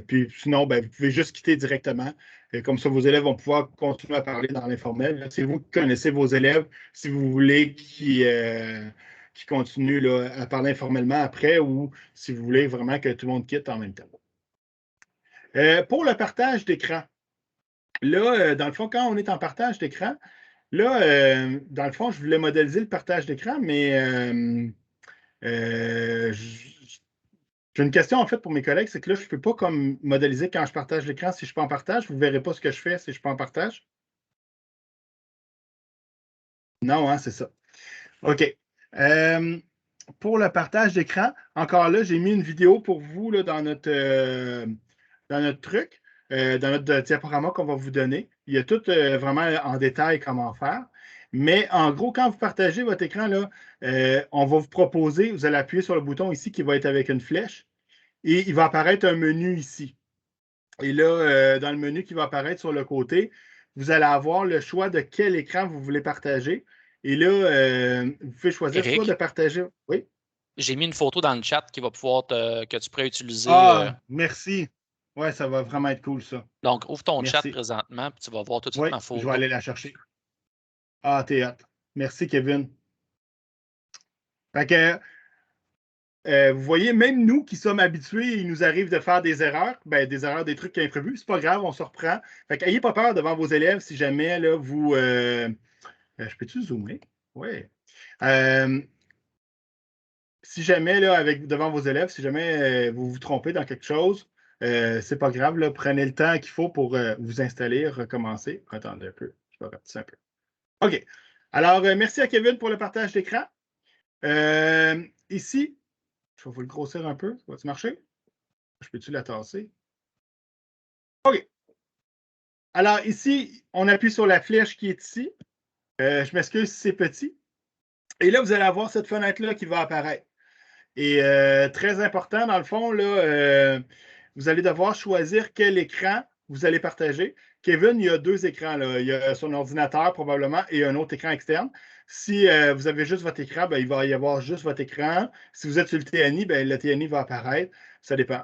Puis sinon, ben, vous pouvez juste quitter directement. Et comme ça, vos élèves vont pouvoir continuer à parler dans l'informel. C'est vous qui connaissez vos élèves si vous voulez qu'ils continuent là, à parler informellement après ou si vous voulez vraiment que tout le monde quitte en même temps. Pour le partage d'écran, là, dans le fond, quand on est en partage d'écran, là, dans le fond, je voulais modéliser le partage d'écran, mais j'ai une question en fait pour mes collègues, c'est que là, je ne peux pas comme modéliser quand je partage l'écran si je ne suis pas en partage. Vous ne verrez pas ce que je fais si je ne suis pas en partage. Non, hein, c'est ça. OK. Pour le partage d'écran, encore là, j'ai mis une vidéo pour vous là, dans notre truc, dans notre diaporama qu'on va vous donner. Il y a tout vraiment en détail comment faire. Mais en gros, quand vous partagez votre écran, là, on va vous proposer, vous allez appuyer sur le bouton ici qui va être avec une flèche et il va apparaître un menu ici. Et là, dans le menu qui va apparaître sur le côté, vous allez avoir le choix de quel écran vous voulez partager. Et là, vous pouvez choisir Éric, soit de partager. Oui. j'ai mis une photo dans le chat qui va pouvoir que tu pourrais utiliser. Ah, merci. Ouais, ça va vraiment être cool, ça. Donc, ouvre ton chat Merci. présentement, puis tu vas voir tout de suite Oui, ma je vais photo. aller la chercher. Ah, t'es hot. Merci, Kevin. Fait que, vous voyez, même nous qui sommes habitués, il nous arrive de faire des erreurs, des trucs imprévus. C'est pas grave, on se reprend. Fait que, ayez pas peur devant vos élèves si jamais là, vous. Je peux-tu zoomer? Oui. Si jamais, là, devant vos élèves, si jamais vous vous trompez dans quelque chose, c'est pas grave, là, prenez le temps qu'il faut pour vous installer, recommencer. Attendez un peu, je vais rapetisser un peu. OK. Alors, merci à Kevin pour le partage d'écran. Ici, je vais vous le grossir un peu. Ça va-tu marcher? Je peux-tu la tasser? OK. Alors, ici, on appuie sur la flèche qui est ici. Je m'excuse si c'est petit. Et là, vous allez avoir cette fenêtre-là qui va apparaître. Et très important, dans le fond, là, vous allez devoir choisir quel écran vous allez partager. Kevin, il y a 2 écrans. Là. Il y a son ordinateur probablement et un autre écran externe. Si vous avez juste votre écran, il va y avoir juste votre écran. Si vous êtes sur le TNI, le TNI va apparaître. Ça dépend.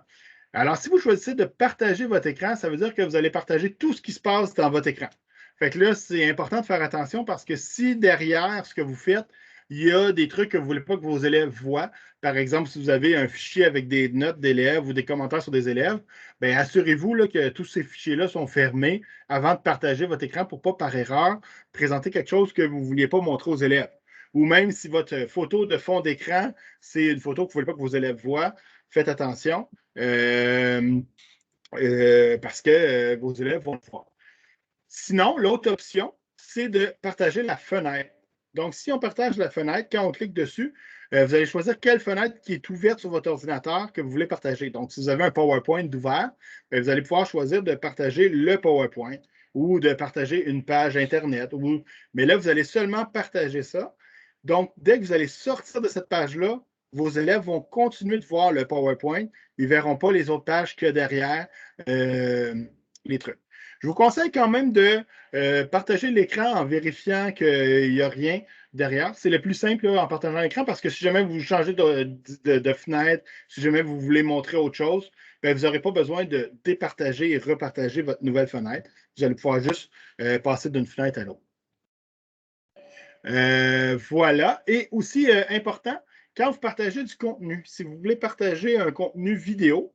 Alors, si vous choisissez de partager votre écran, ça veut dire que vous allez partager tout ce qui se passe dans votre écran. Fait que là, c'est important de faire attention parce que si derrière ce que vous faites, il y a des trucs que vous ne voulez pas que vos élèves voient, par exemple, si vous avez un fichier avec des notes d'élèves ou des commentaires sur des élèves, assurez-vous là, que tous ces fichiers-là sont fermés avant de partager votre écran pour ne pas, par erreur, présenter quelque chose que vous ne vouliez pas montrer aux élèves. Ou même si votre photo de fond d'écran, c'est une photo que vous ne voulez pas que vos élèves voient, faites attention parce que vos élèves vont le voir. Sinon, l'autre option, c'est de partager la fenêtre. Donc, si on partage la fenêtre, quand on clique dessus, vous allez choisir quelle fenêtre qui est ouverte sur votre ordinateur que vous voulez partager. Donc, si vous avez un PowerPoint d'ouvert, vous allez pouvoir choisir de partager le PowerPoint ou de partager une page Internet. Mais là, vous allez seulement partager ça. Donc, dès que vous allez sortir de cette page-là, vos élèves vont continuer de voir le PowerPoint. Ils ne verront pas les autres pages qu'il y a derrière les trucs. Je vous conseille quand même de partager l'écran en vérifiant qu'il n'y a rien derrière. C'est le plus simple là, en partageant l'écran parce que si jamais vous changez de fenêtre, si jamais vous voulez montrer autre chose, vous n'aurez pas besoin de départager et repartager votre nouvelle fenêtre. Vous allez pouvoir juste passer d'une fenêtre à l'autre. Voilà. Et aussi important, quand vous partagez du contenu, si vous voulez partager un contenu vidéo,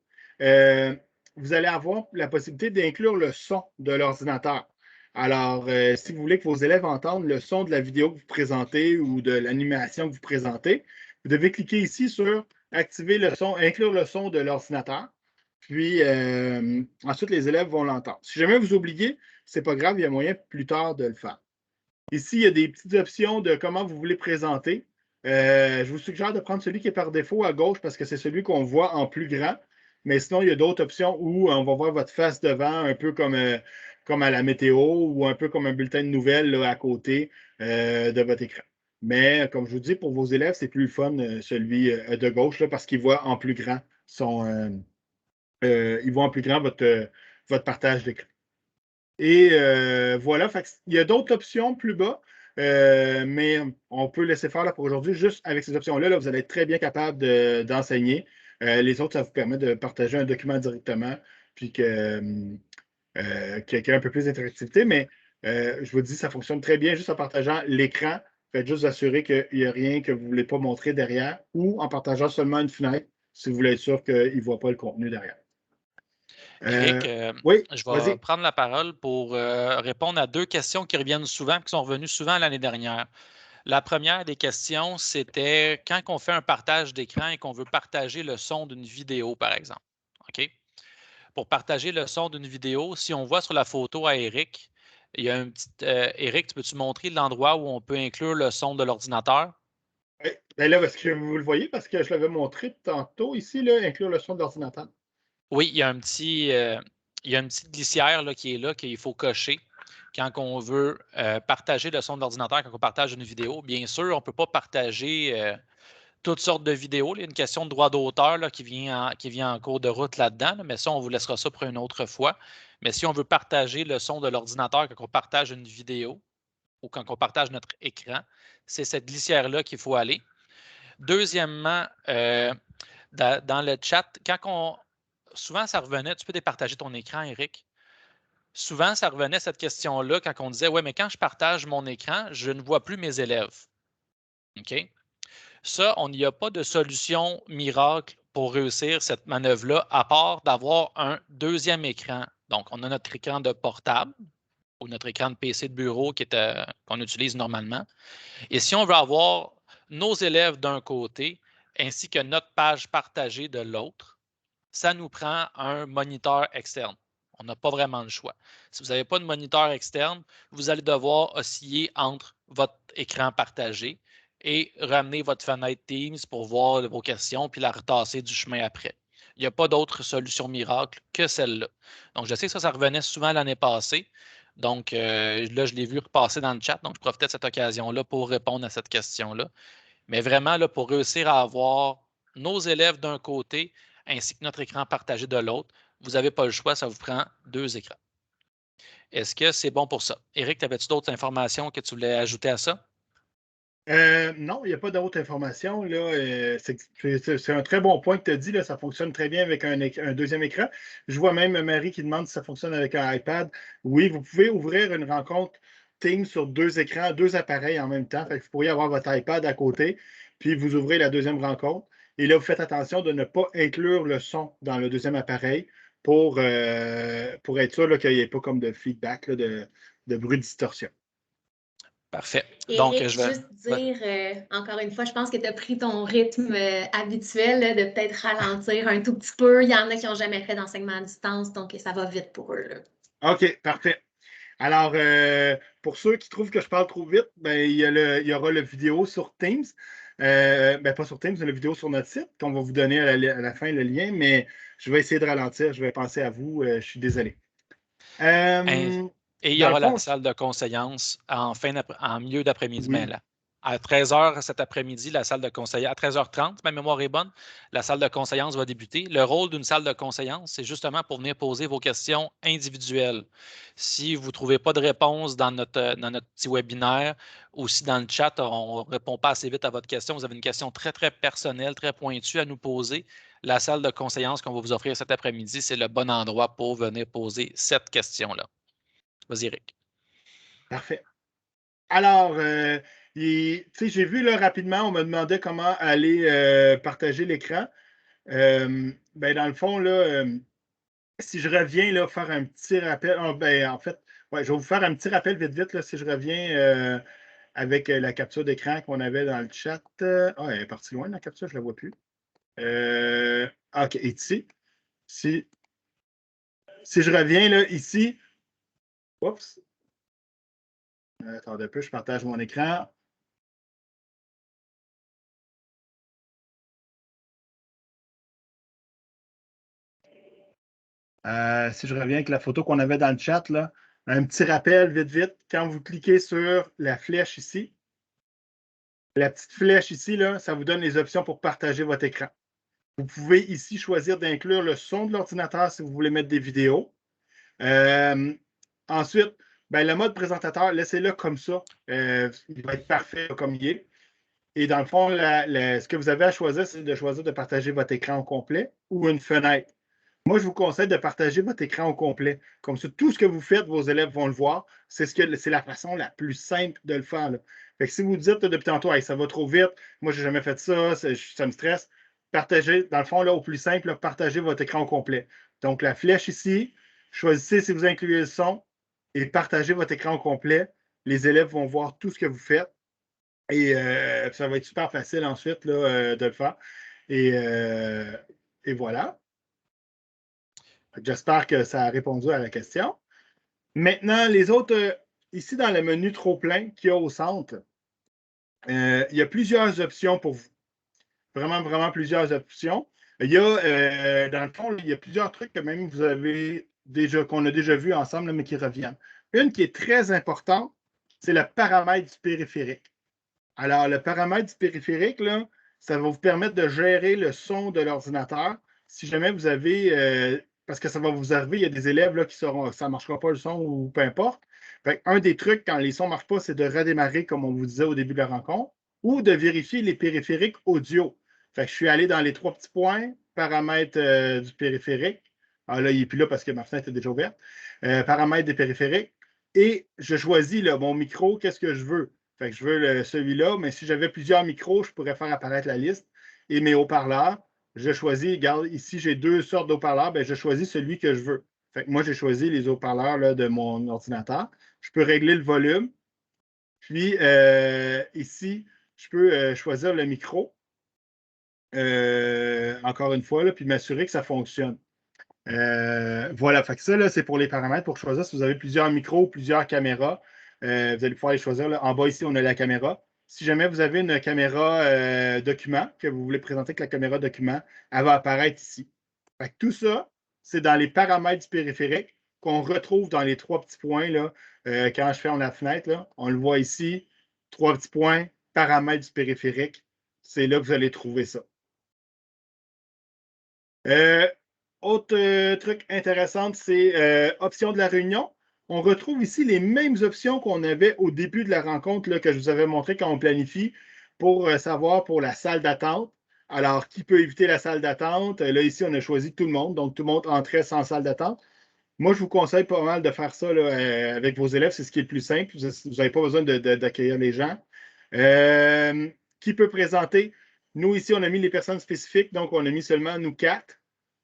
vous allez avoir la possibilité d'inclure le son de l'ordinateur. Alors, si vous voulez que vos élèves entendent le son de la vidéo que vous présentez ou de l'animation que vous présentez, vous devez cliquer ici sur activer le son, inclure le son de l'ordinateur. Puis, ensuite, les élèves vont l'entendre. Si jamais vous oubliez, ce n'est pas grave, il y a moyen plus tard de le faire. Ici, il y a des petites options de comment vous voulez présenter. Je vous suggère de prendre celui qui est par défaut à gauche parce que c'est celui qu'on voit en plus grand. Mais sinon, il y a d'autres options où on va voir votre face devant, un peu comme à la météo ou un peu comme un bulletin de nouvelles là, à côté de votre écran. Mais comme je vous dis, pour vos élèves, c'est plus le fun, celui de gauche, là, parce qu'ils voient en plus grand ils voient en plus grand votre partage d'écran. Et voilà, il y a d'autres options plus bas, mais on peut laisser faire là, pour aujourd'hui. Juste avec ces options-là, là, vous allez être très bien capable d'enseigner. Les autres, ça vous permet de partager un document directement, puis qu'il y ait un peu plus d'interactivité. Mais je vous dis, ça fonctionne très bien juste en partageant l'écran. Faites juste assurer qu'il n'y a rien que vous ne voulez pas montrer derrière ou en partageant seulement une fenêtre si vous voulez être sûr qu'il ne voit pas le contenu derrière. Eric, Oui, je vais vas-y. prendre la parole pour répondre à 2 questions qui reviennent souvent, qui sont revenues souvent l'année dernière. La première des questions, c'était quand on fait un partage d'écran et qu'on veut partager le son d'une vidéo, par exemple. OK? Pour partager le son d'une vidéo, si on voit sur la photo à Eric, il y a un petit. Eric, peux-tu montrer l'endroit où on peut inclure le son de l'ordinateur? Oui. Là, est-ce que vous le voyez? Parce que je l'avais montré tantôt ici, là, inclure le son de l'ordinateur. Oui, il y a un petit, il y a une petite glissière là, qui est là, qu'il faut cocher quand on veut partager le son de l'ordinateur, quand on partage une vidéo. Bien sûr, on ne peut pas partager toutes sortes de vidéos. Il y a une question de droit d'auteur qui vient en cours de route là-dedans, mais ça, on vous laissera ça pour une autre fois. Mais si on veut partager le son de l'ordinateur quand on partage une vidéo ou quand on partage notre écran, c'est cette glissière-là qu'il faut aller. Deuxièmement, dans le chat, souvent ça revenait, tu peux départager ton écran, Eric. souvent, ça revenait cette question-là quand on disait, ouais, mais quand je partage mon écran, je ne vois plus mes élèves. OK? Ça, on n'y a pas de solution miracle pour réussir cette manœuvre-là, à part d'avoir un deuxième écran. Donc, on a notre écran de portable ou notre écran de PC de bureau qu'on utilise normalement. Et si on veut avoir nos élèves d'un côté ainsi que notre page partagée de l'autre, ça nous prend un moniteur externe. On n'a pas vraiment le choix. Si vous n'avez pas de moniteur externe, vous allez devoir osciller entre votre écran partagé et ramener votre fenêtre Teams pour voir vos questions puis la retasser du chemin après. Il n'y a pas d'autre solution miracle que celle-là. Donc, je sais que ça revenait souvent l'année passée. Donc, là, je l'ai vu repasser dans le chat. Donc, je profitais de cette occasion-là pour répondre à cette question-là. Mais vraiment, là, pour réussir à avoir nos élèves d'un côté ainsi que notre écran partagé de l'autre, vous n'avez pas le choix, ça vous prend 2 écrans. Est-ce que c'est bon pour ça? Éric, avais-tu d'autres informations que tu voulais ajouter à ça? Non, il n'y a pas d'autres informations. Là. C'est un très bon point que tu as dit. Là. Ça fonctionne très bien avec un deuxième écran. Je vois même Marie qui demande si ça fonctionne avec un iPad. Oui, vous pouvez ouvrir une rencontre Teams sur 2 écrans, 2 appareils en même temps. Fait que vous pourriez avoir votre iPad à côté, puis vous ouvrez la deuxième rencontre. Et là, vous faites attention de ne pas inclure le son dans le deuxième appareil pour être sûr qu'il n'y ait pas comme de feedback, là, de bruit de distorsion. Parfait. Donc, Éric, juste dire, encore une fois, je pense que tu as pris ton rythme habituel là, de peut-être ralentir un tout petit peu. Il y en a qui n'ont jamais fait d'enseignement à distance, donc ça va vite pour eux. Là. OK, parfait. Alors, pour ceux qui trouvent que je parle trop vite, ben, il y aura la vidéo sur Teams. Pas sur Teams, mais la vidéo sur notre site, qu'on va vous donner à la fin le lien, mais je vais essayer de ralentir. Je vais penser à vous. Je suis désolé. Et il y aura la salle de conseillance en milieu d'après-midi. Oui. Mais là, à 13h cet après-midi, la salle de conseillance, à 13h30, ma mémoire est bonne, la salle de conseillance va débuter. Le rôle d'une salle de conseillance, c'est justement pour venir poser vos questions individuelles. Si vous ne trouvez pas de réponse dans notre petit webinaire ou si dans le chat, on ne répond pas assez vite à votre question, vous avez une question très, très personnelle, très pointue à nous poser, la salle de conseillance qu'on va vous offrir cet après-midi, c'est le bon endroit pour venir poser cette question-là. Vas-y, Eric. Parfait. Alors, j'ai vu là, rapidement, on me demandait comment aller partager l'écran. Dans le fond, là, si je reviens là, faire un petit rappel, en fait, ouais, je vais vous faire un petit rappel vite, là, si je reviens avec la capture d'écran qu'on avait dans le chat. Elle est partie loin, la capture, je ne la vois plus. OK, et ici, si je reviens là, ici, oups, attendez un peu, je partage mon écran. Si je reviens avec la photo qu'on avait dans le chat, là, un petit rappel vite, quand vous cliquez sur la flèche ici, la petite flèche ici, là, ça vous donne les options pour partager votre écran. Vous pouvez ici choisir d'inclure le son de l'ordinateur si vous voulez mettre des vidéos. Ensuite, le mode présentateur, laissez-le comme ça. Il va être parfait comme il est. Et dans le fond, ce que vous avez à choisir, c'est de choisir de partager votre écran au complet ou une fenêtre. Moi, je vous conseille de partager votre écran au complet. Comme ça, tout ce que vous faites, vos élèves vont le voir. C'est la façon la plus simple de le faire. Là. Fait que si vous dites depuis tantôt, hey, ça va trop vite, moi, je n'ai jamais fait ça, ça me stresse, partagez, dans le fond, là, au plus simple, là, partagez votre écran au complet. Donc, la flèche ici, choisissez si vous incluez le son et partagez votre écran au complet. Les élèves vont voir tout ce que vous faites. Et ça va être super facile ensuite là, de le faire. Et voilà. J'espère que ça a répondu à la question. Maintenant, les autres, ici dans le menu trop plein qu'il y a au centre, il y a plusieurs options pour vous. Vraiment, vraiment plusieurs options. Il y a, dans le fond, il y a plusieurs trucs que même vous avez qu'on a déjà vu ensemble, là, mais qui reviennent. Une qui est très importante, c'est le paramètre du périphérique. Alors, le paramètre du périphérique, là, ça va vous permettre de gérer le son de l'ordinateur. Si jamais vous avez, parce que ça va vous arriver, il y a des élèves là, qui seront, ça ne marchera pas le son ou peu importe. Un des trucs, quand les sons ne marchent pas, c'est de redémarrer, comme on vous disait au début de la rencontre, ou de vérifier les périphériques audio. Je suis allé dans les 3 petits points, paramètres du périphérique. Ah là, il n'est plus là parce que ma fenêtre est déjà ouverte. Paramètres des périphériques. Et je choisis là, mon micro, qu'est-ce que je veux. Fait que je veux celui-là, mais si j'avais plusieurs micros, je pourrais faire apparaître la liste. Et mes haut-parleurs, je choisis, regarde, ici j'ai 2 sortes d'haut-parleurs, ben, je choisis celui que je veux. Fait que moi, j'ai choisi les haut-parleurs là, de mon ordinateur. Je peux régler le volume. Puis ici, je peux choisir le micro, encore une fois, là, puis m'assurer que ça fonctionne. Voilà, fait que ça, c'est pour les paramètres pour choisir si vous avez plusieurs micros, plusieurs caméras. Vous allez pouvoir les choisir. Là. En bas, ici, on a la caméra. Si jamais vous avez une caméra document que vous voulez présenter avec la caméra document, elle va apparaître ici. Fait que tout ça, c'est dans les paramètres du périphérique qu'on retrouve dans les 3 petits points. Là, quand je ferme la fenêtre, là, on le voit ici. 3 petits points, paramètres du périphérique. C'est là que vous allez trouver ça. Autre truc intéressant, c'est options de la réunion. On retrouve ici les mêmes options qu'on avait au début de la rencontre là, que je vous avais montré quand on planifie pour savoir pour la salle d'attente. Alors, qui peut éviter la salle d'attente? Là, ici, on a choisi tout le monde. Donc, tout le monde entrait sans salle d'attente. Moi, je vous conseille pas mal de faire ça là, avec vos élèves. C'est ce qui est le plus simple. Vous n'avez pas besoin d'accueillir les gens. Qui peut présenter? Nous, ici, on a mis les personnes spécifiques. Donc, on a mis seulement nous 4.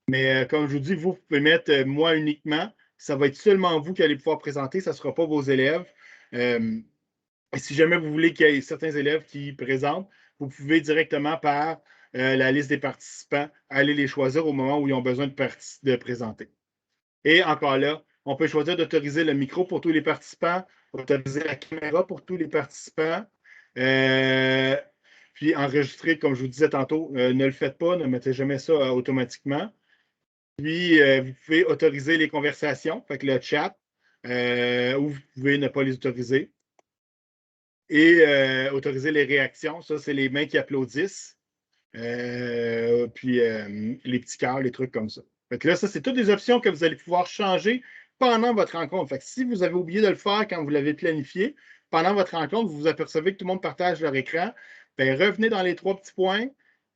Mais comme je vous dis, vous pouvez mettre moi uniquement. Ça va être seulement vous qui allez pouvoir présenter. Ça ne sera pas vos élèves. Et si jamais vous voulez qu'il y ait certains élèves qui présentent, vous pouvez directement par la liste des participants aller les choisir au moment où ils ont besoin de présenter. Et encore là, on peut choisir d'autoriser le micro pour tous les participants, autoriser la caméra pour tous les participants. Puis enregistrer, comme je vous disais tantôt, ne le faites pas, ne mettez jamais ça automatiquement. Puis, vous pouvez autoriser les conversations, fait que le chat, ou vous pouvez ne pas les autoriser. Et autoriser les réactions, ça, c'est les mains qui applaudissent. Puis, les petits cœurs, les trucs comme ça. Fait que là, ça, c'est toutes des options que vous allez pouvoir changer pendant votre rencontre. Fait que si vous avez oublié de le faire quand vous l'avez planifié, pendant votre rencontre, vous vous apercevez que tout le monde partage leur écran, bien, revenez dans les 3 petits points,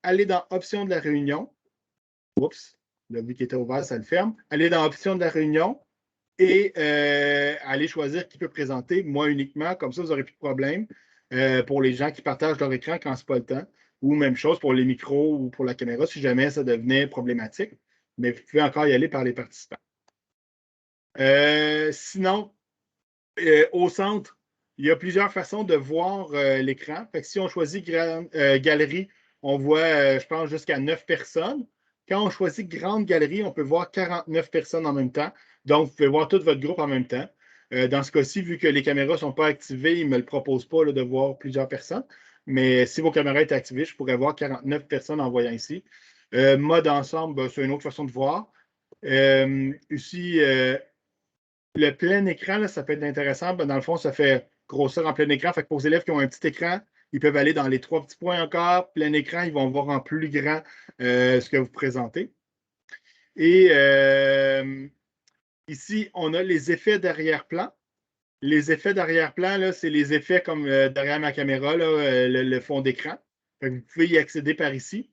allez dans Options de la réunion. Oups. Là, vu qu'il était ouvert, ça le ferme. Allez dans Options de la réunion et allez choisir qui peut présenter, moi uniquement. Comme ça, vous n'aurez plus de problème pour les gens qui partagent leur écran quand ce n'est pas le temps. Ou même chose pour les micros ou pour la caméra, si jamais ça devenait problématique. Mais vous pouvez encore y aller par les participants. Sinon, au centre, il y a plusieurs façons de voir l'écran. Fait que si on choisit galerie, on voit, je pense, jusqu'à 9 personnes. Quand on choisit grande galerie, on peut voir 49 personnes en même temps. Donc, vous pouvez voir tout votre groupe en même temps. Dans ce cas-ci, vu que les caméras ne sont pas activées, ils ne me le proposent pas là, de voir plusieurs personnes. Mais si vos caméras étaient activées, je pourrais voir 49 personnes en voyant ici. Mode ensemble, ben, c'est une autre façon de voir. Ici, le plein écran, là, ça peut être intéressant. Ben, dans le fond, ça fait grossir en plein écran. Fait que pour les élèves qui ont un petit écran, ils peuvent aller dans les 3 petits points encore. Plein écran, ils vont voir en plus grand ce que vous présentez. Et ici, on a les effets d'arrière-plan. Les effets d'arrière-plan, c'est les effets comme derrière ma caméra, là, le fond d'écran. Vous pouvez y accéder par ici,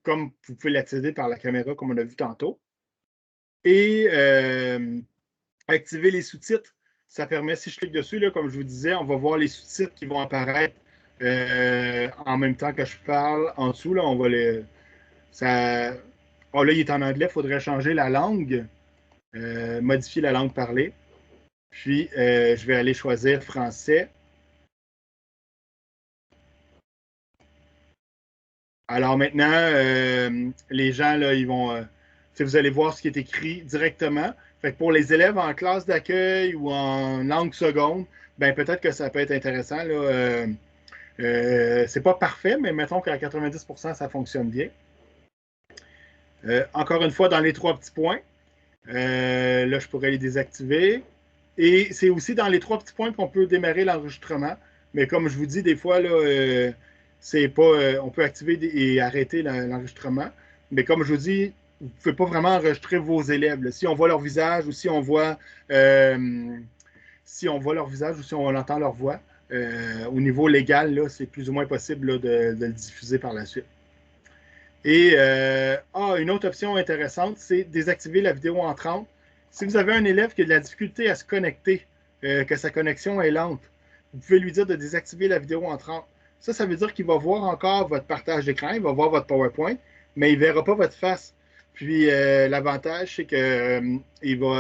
comme vous pouvez l'accéder par la caméra, comme on a vu tantôt. Et activer les sous-titres, ça permet, si je clique dessus, là, comme je vous disais, on va voir les sous-titres qui vont apparaître en même temps que je parle. En dessous, là, on va les. Ça... Oh, là, il est en anglais, il faudrait changer la langue, modifier la langue parlée. Puis, je vais aller choisir français. Alors maintenant, les gens, là, ils vont. Vous allez voir ce qui est écrit directement. Fait que pour les élèves en classe d'accueil ou en langue seconde, ben peut-être que ça peut être intéressant. Là, c'est pas parfait, mais mettons qu'à 90%, ça fonctionne bien. Encore une fois, dans les 3 petits points, là, je pourrais les désactiver. Et c'est aussi dans les 3 petits points qu'on peut démarrer l'enregistrement. Mais comme je vous dis, des fois, là, c'est pas, on peut activer et arrêter l'enregistrement. Mais comme je vous dis, vous ne pouvez pas vraiment enregistrer vos élèves. Là. Si on voit leur visage ou si on voit leur visage ou si on entend leur voix, au niveau légal, là, c'est plus ou moins possible là, de le diffuser par la suite. Et une autre option intéressante, c'est désactiver la vidéo entrante. Si vous avez un élève qui a de la difficulté à se connecter, que sa connexion est lente, vous pouvez lui dire de désactiver la vidéo entrante. Ça veut dire qu'il va voir encore votre partage d'écran, il va voir votre PowerPoint, mais il ne verra pas votre face. Puis l'avantage, c'est que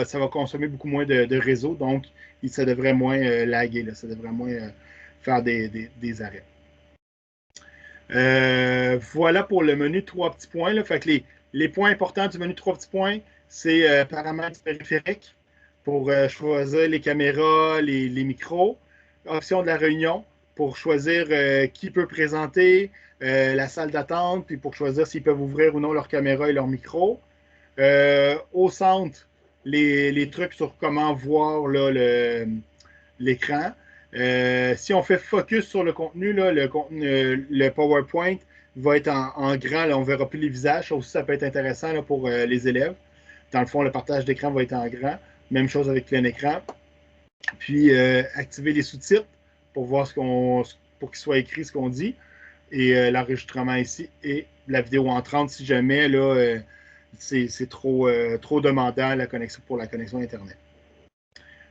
ça va consommer beaucoup moins de réseau, donc ça devrait moins laguer, là, ça devrait moins faire des arrêts. Voilà pour le menu 3 petits points. Là. Fait que les points importants du menu 3 petits points, c'est paramètres périphériques pour choisir les caméras, les micros. Option de la réunion pour choisir qui peut présenter, la salle d'attente, puis pour choisir s'ils peuvent ouvrir ou non leur caméra et leur micro. Au centre, les trucs sur comment voir là, l'écran. Si on fait focus sur le contenu, là, le PowerPoint va être en grand. Là, on ne verra plus les visages. Ça aussi, ça peut être intéressant là, pour les élèves. Dans le fond, le partage d'écran va être en grand. Même chose avec plein écran. Puis, activer les sous-titres pour voir pour qu'il soit écrit ce qu'on dit. Et l'enregistrement ici et la vidéo entrante si jamais là, c'est trop demandant pour la connexion Internet.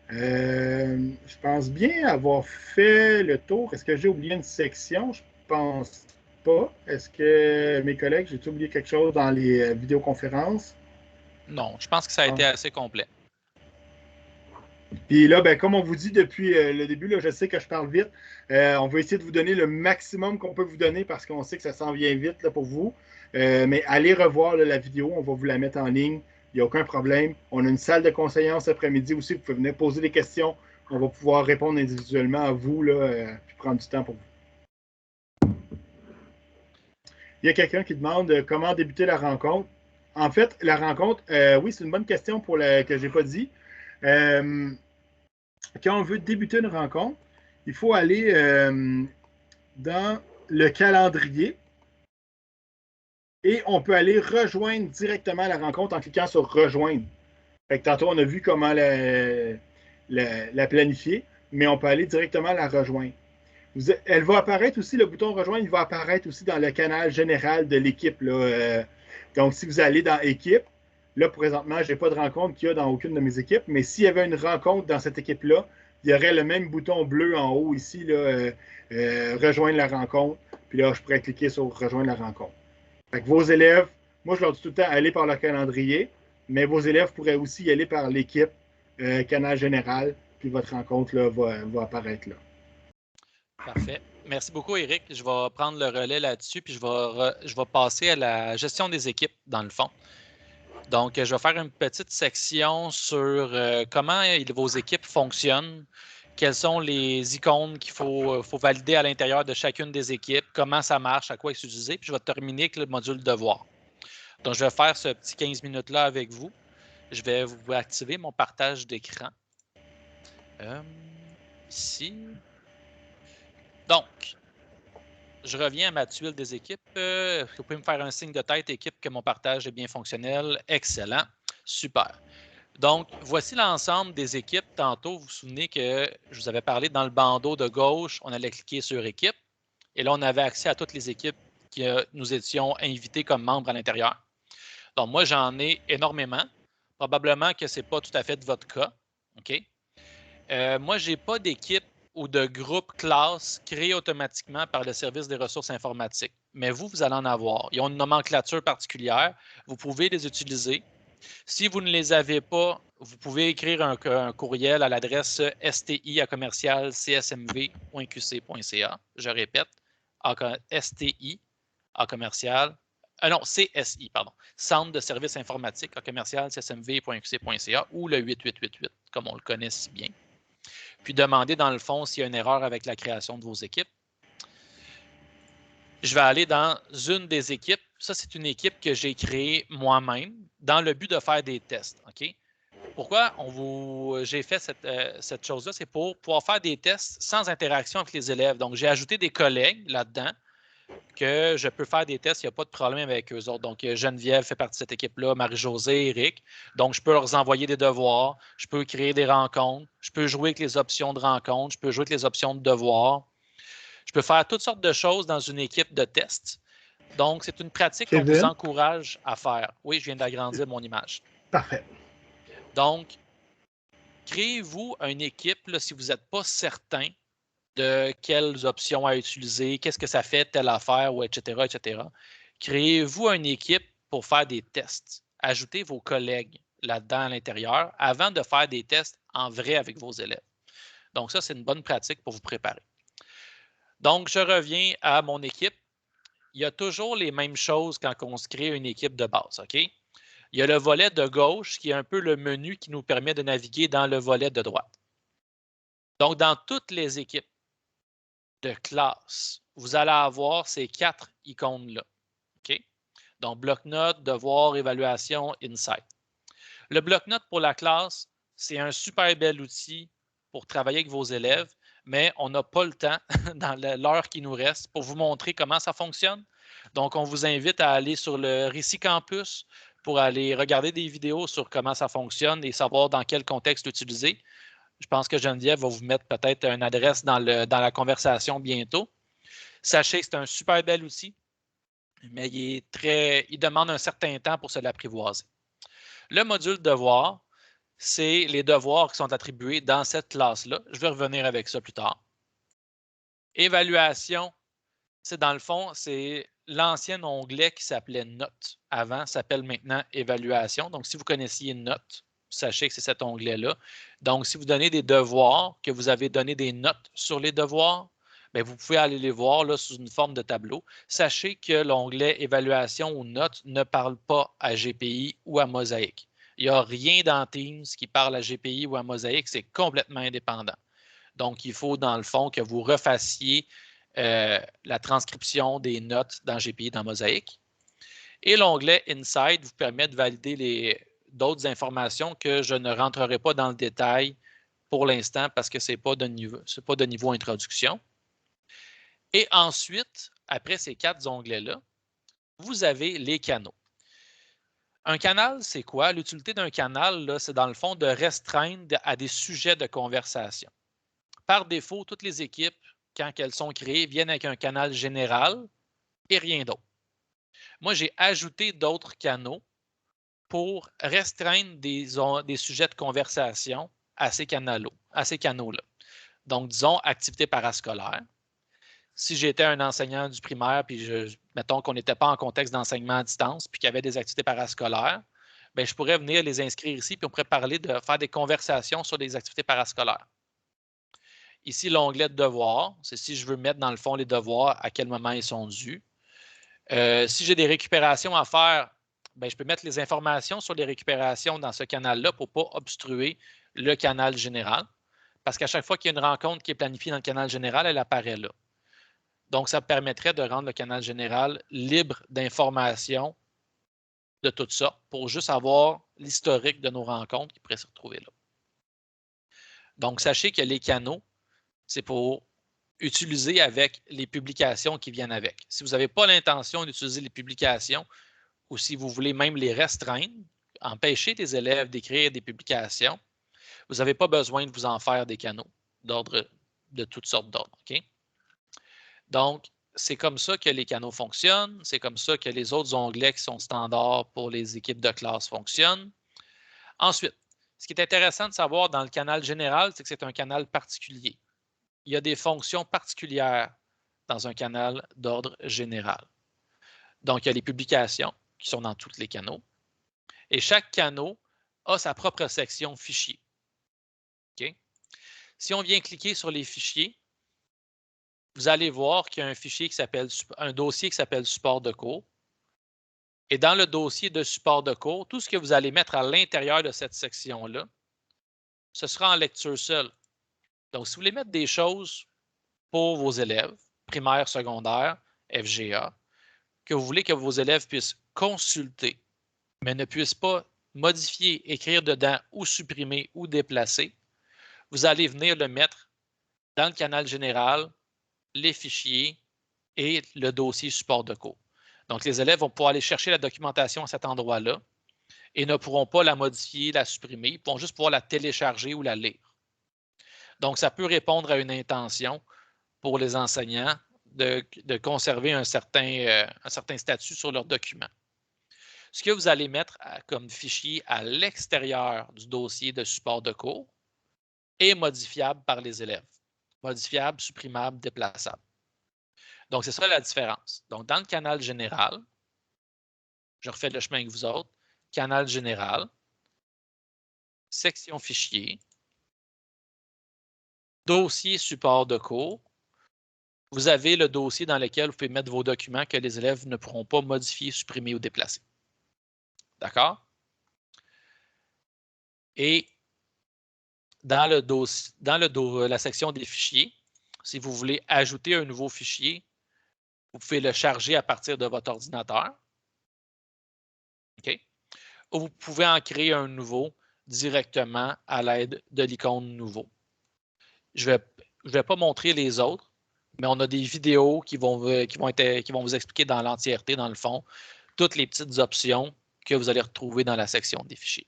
Je pense bien avoir fait le tour. Est-ce que j'ai oublié une section? Je pense pas. Est-ce que mes collègues, j'ai oublié quelque chose dans les vidéoconférences? Non, je pense que ça a été assez complet. Puis là, ben, comme on vous dit depuis le début, là, je sais que je parle vite. On va essayer de vous donner le maximum qu'on peut vous donner parce qu'on sait que ça s'en vient vite là, pour vous. Mais allez revoir là, la vidéo, on va vous la mettre en ligne. Il n'y a aucun problème. On a une salle de conseillance après-midi aussi. Vous pouvez venir poser des questions. On va pouvoir répondre individuellement à vous là, puis prendre du temps pour vous. Il y a quelqu'un qui demande comment débuter la rencontre. En fait, la rencontre, oui, c'est une bonne question que je n'ai pas dit. Quand on veut débuter une rencontre, il faut aller dans le calendrier et on peut aller rejoindre directement la rencontre en cliquant sur rejoindre. Fait que tantôt, on a vu comment la planifier, mais on peut aller directement la rejoindre. Elle va apparaître aussi, le bouton rejoindre, il va apparaître aussi dans le canal général de l'équipe. Donc, si vous allez dans équipe, là, présentement, je n'ai pas de rencontre qu'il y a dans aucune de mes équipes, mais s'il y avait une rencontre dans cette équipe-là, il y aurait le même bouton bleu en haut ici, là, rejoindre la rencontre. Puis là, je pourrais cliquer sur rejoindre la rencontre. Fait que vos élèves, moi, je leur dis tout le temps, allez par le calendrier, mais vos élèves pourraient aussi y aller par l'équipe, canal général, puis votre rencontre là, va apparaître là. Parfait. Merci beaucoup, Éric. Je vais prendre le relais là-dessus, puis je vais passer à la gestion des équipes, dans le fond. Donc, je vais faire une petite section sur comment vos équipes fonctionnent, quelles sont les icônes qu'il faut valider à l'intérieur de chacune des équipes, comment ça marche, à quoi c'est utilisé, puis je vais terminer avec le module devoir. Donc, je vais faire ce petit 15 minutes-là avec vous. Je vais vous activer mon partage d'écran. Ici. Donc, je reviens à ma tuile des équipes. Vous pouvez me faire un signe de tête, équipe, que mon partage est bien fonctionnel. Excellent. Super. Donc, voici l'ensemble des équipes. Tantôt, vous vous souvenez que je vous avais parlé dans le bandeau de gauche, on allait cliquer sur équipe. Et là, on avait accès à toutes les équipes que nous étions invités comme membres à l'intérieur. Donc, moi, j'en ai énormément. Probablement que ce n'est pas tout à fait votre cas. OK? Moi, je n'ai pas d'équipe ou de groupe classe créé automatiquement par le service des ressources informatiques. Mais vous allez en avoir. Ils ont une nomenclature particulière. Vous pouvez les utiliser. Si vous ne les avez pas, vous pouvez écrire un courriel à l'adresse sti@csmv.qc.ca. Je répète, sti CSI, pardon, Centre de services informatiques @csmv.qc.ca ou le 8888, comme on le connaît si bien. Puis demander dans le fond s'il y a une erreur avec la création de vos équipes. Je vais aller dans une des équipes. Ça, c'est une équipe que j'ai créée moi-même dans le but de faire des tests. OK? Pourquoi j'ai fait cette chose-là? C'est pour pouvoir faire des tests sans interaction avec les élèves. Donc, j'ai ajouté des collègues là-dedans que je peux faire des tests, il n'y a pas de problème avec eux autres. Donc, Geneviève fait partie de cette équipe-là, Marie-Josée, Éric. Donc, je peux leur envoyer des devoirs, je peux créer des rencontres, je peux jouer avec les options de rencontres, je peux jouer avec les options de devoirs. Je peux faire toutes sortes de choses dans une équipe de tests. Donc, c'est une pratique qu'on vous Kevin? encourage à faire. Oui, je viens d'agrandir mon image. Parfait. Donc, créez-vous une équipe là, si vous n'êtes pas certain de quelles options à utiliser, qu'est-ce que ça fait telle affaire, ou etc., etc. Créez-vous une équipe pour faire des tests. Ajoutez vos collègues là-dedans à l'intérieur avant de faire des tests en vrai avec vos élèves. Donc, ça, c'est une bonne pratique pour vous préparer. Donc, je reviens à mon équipe. Il y a toujours les mêmes choses quand on se crée une équipe de base, OK? Il y a le volet de gauche qui est un peu le menu qui nous permet de naviguer dans le volet de droite. Donc, dans toutes les équipes de classe, vous allez avoir ces 4 icônes-là. OK? Donc, bloc-notes, devoir, évaluation, insight. Le bloc-notes pour la classe, c'est un super bel outil pour travailler avec vos élèves, mais on n'a pas le temps dans l'heure qui nous reste pour vous montrer comment ça fonctionne. Donc, on vous invite à aller sur le Récit Campus pour aller regarder des vidéos sur comment ça fonctionne et savoir dans quel contexte l'utiliser. Je pense que Geneviève va vous mettre peut-être une adresse dans la conversation bientôt. Sachez que c'est un super bel outil, mais il demande un certain temps pour se l'apprivoiser. Le module devoir, c'est les devoirs qui sont attribués dans cette classe-là. Je vais revenir avec ça plus tard. Évaluation, c'est dans le fond, c'est l'ancien onglet qui s'appelait Notes. Avant, s'appelle maintenant Évaluation. Donc, si vous connaissiez Notes, sachez que c'est cet onglet-là. Donc, si vous donnez des devoirs, que vous avez donné des notes sur les devoirs, bien, vous pouvez aller les voir là, sous une forme de tableau. Sachez que l'onglet Évaluation ou Notes ne parle pas à GPI ou à Mosaïque. Il n'y a rien dans Teams qui parle à GPI ou à Mosaïque, c'est complètement indépendant. Donc, il faut, dans le fond, que vous refassiez la transcription des notes dans GPI et dans Mosaïque. Et l'onglet Inside vous permet de valider d'autres informations que je ne rentrerai pas dans le détail pour l'instant parce que ce n'est pas de niveau introduction. Et ensuite, après ces 4 onglets-là, vous avez les canaux. Un canal, c'est quoi? L'utilité d'un canal, c'est dans le fond de restreindre à des sujets de conversation. Par défaut, toutes les équipes, quand elles sont créées, viennent avec un canal général et rien d'autre. Moi, j'ai ajouté d'autres canaux pour restreindre des sujets de conversation à ces canaux-là. Donc, disons, activités parascolaires. Si j'étais un enseignant du primaire, puis mettons qu'on n'était pas en contexte d'enseignement à distance, puis qu'il y avait des activités parascolaires, bien, je pourrais venir les inscrire ici, puis on pourrait parler de faire des conversations sur des activités parascolaires. Ici, l'onglet de devoirs, c'est si je veux mettre dans le fond les devoirs, à quel moment ils sont dus. Si j'ai des récupérations à faire, bien, je peux mettre les informations sur les récupérations dans ce canal-là pour ne pas obstruer le canal général. Parce qu'à chaque fois qu'il y a une rencontre qui est planifiée dans le canal général, elle apparaît là. Donc, ça permettrait de rendre le canal général libre d'informations de toutes sortes pour juste avoir l'historique de nos rencontres qui pourraient se retrouver là. Donc, sachez que les canaux, c'est pour utiliser avec les publications qui viennent avec. Si vous n'avez pas l'intention d'utiliser les publications ou si vous voulez même les restreindre, empêcher les élèves d'écrire des publications, vous n'avez pas besoin de vous en faire des canaux d'ordre de toutes sortes d'ordres. Okay? Donc, c'est comme ça que les canaux fonctionnent. C'est comme ça que les autres onglets qui sont standards pour les équipes de classe fonctionnent. Ensuite, ce qui est intéressant de savoir dans le canal général, c'est que c'est un canal particulier. Il y a des fonctions particulières dans un canal d'ordre général. Donc, il y a les publications qui sont dans tous les canaux. Et chaque canal a sa propre section fichiers. Okay? Si on vient cliquer sur les fichiers, vous allez voir qu'il y a un dossier qui s'appelle support de cours. Et dans le dossier de support de cours, tout ce que vous allez mettre à l'intérieur de cette section-là, ce sera en lecture seule. Donc, si vous voulez mettre des choses pour vos élèves, primaire, secondaire, FGA, que vous voulez que vos élèves puissent consulter, mais ne puissent pas modifier, écrire dedans ou supprimer ou déplacer, vous allez venir le mettre dans le canal général, les fichiers et le dossier support de cours. Donc, les élèves vont pouvoir aller chercher la documentation à cet endroit-là et ne pourront pas la modifier, la supprimer. Ils vont juste pouvoir la télécharger ou la lire. Donc, ça peut répondre à une intention pour les enseignants de conserver un certain statut sur leur document. Ce que vous allez mettre comme fichier à l'extérieur du dossier de support de cours est modifiable par les élèves. Modifiable, supprimable, déplaçable. Donc, c'est ça la différence. Donc, dans le canal général, je refais le chemin avec vous autres, canal général, section fichier, dossier support de cours. Vous avez le dossier dans lequel vous pouvez mettre vos documents que les élèves ne pourront pas modifier, supprimer ou déplacer. D'accord? Et dans la section des fichiers, si vous voulez ajouter un nouveau fichier, vous pouvez le charger à partir de votre ordinateur. OK? Ou vous pouvez en créer un nouveau directement à l'aide de l'icône nouveau. Je vais pas montrer les autres, mais on a des vidéos qui vont vous expliquer dans l'entièreté, dans le fond, toutes les petites options que vous allez retrouver dans la section des fichiers.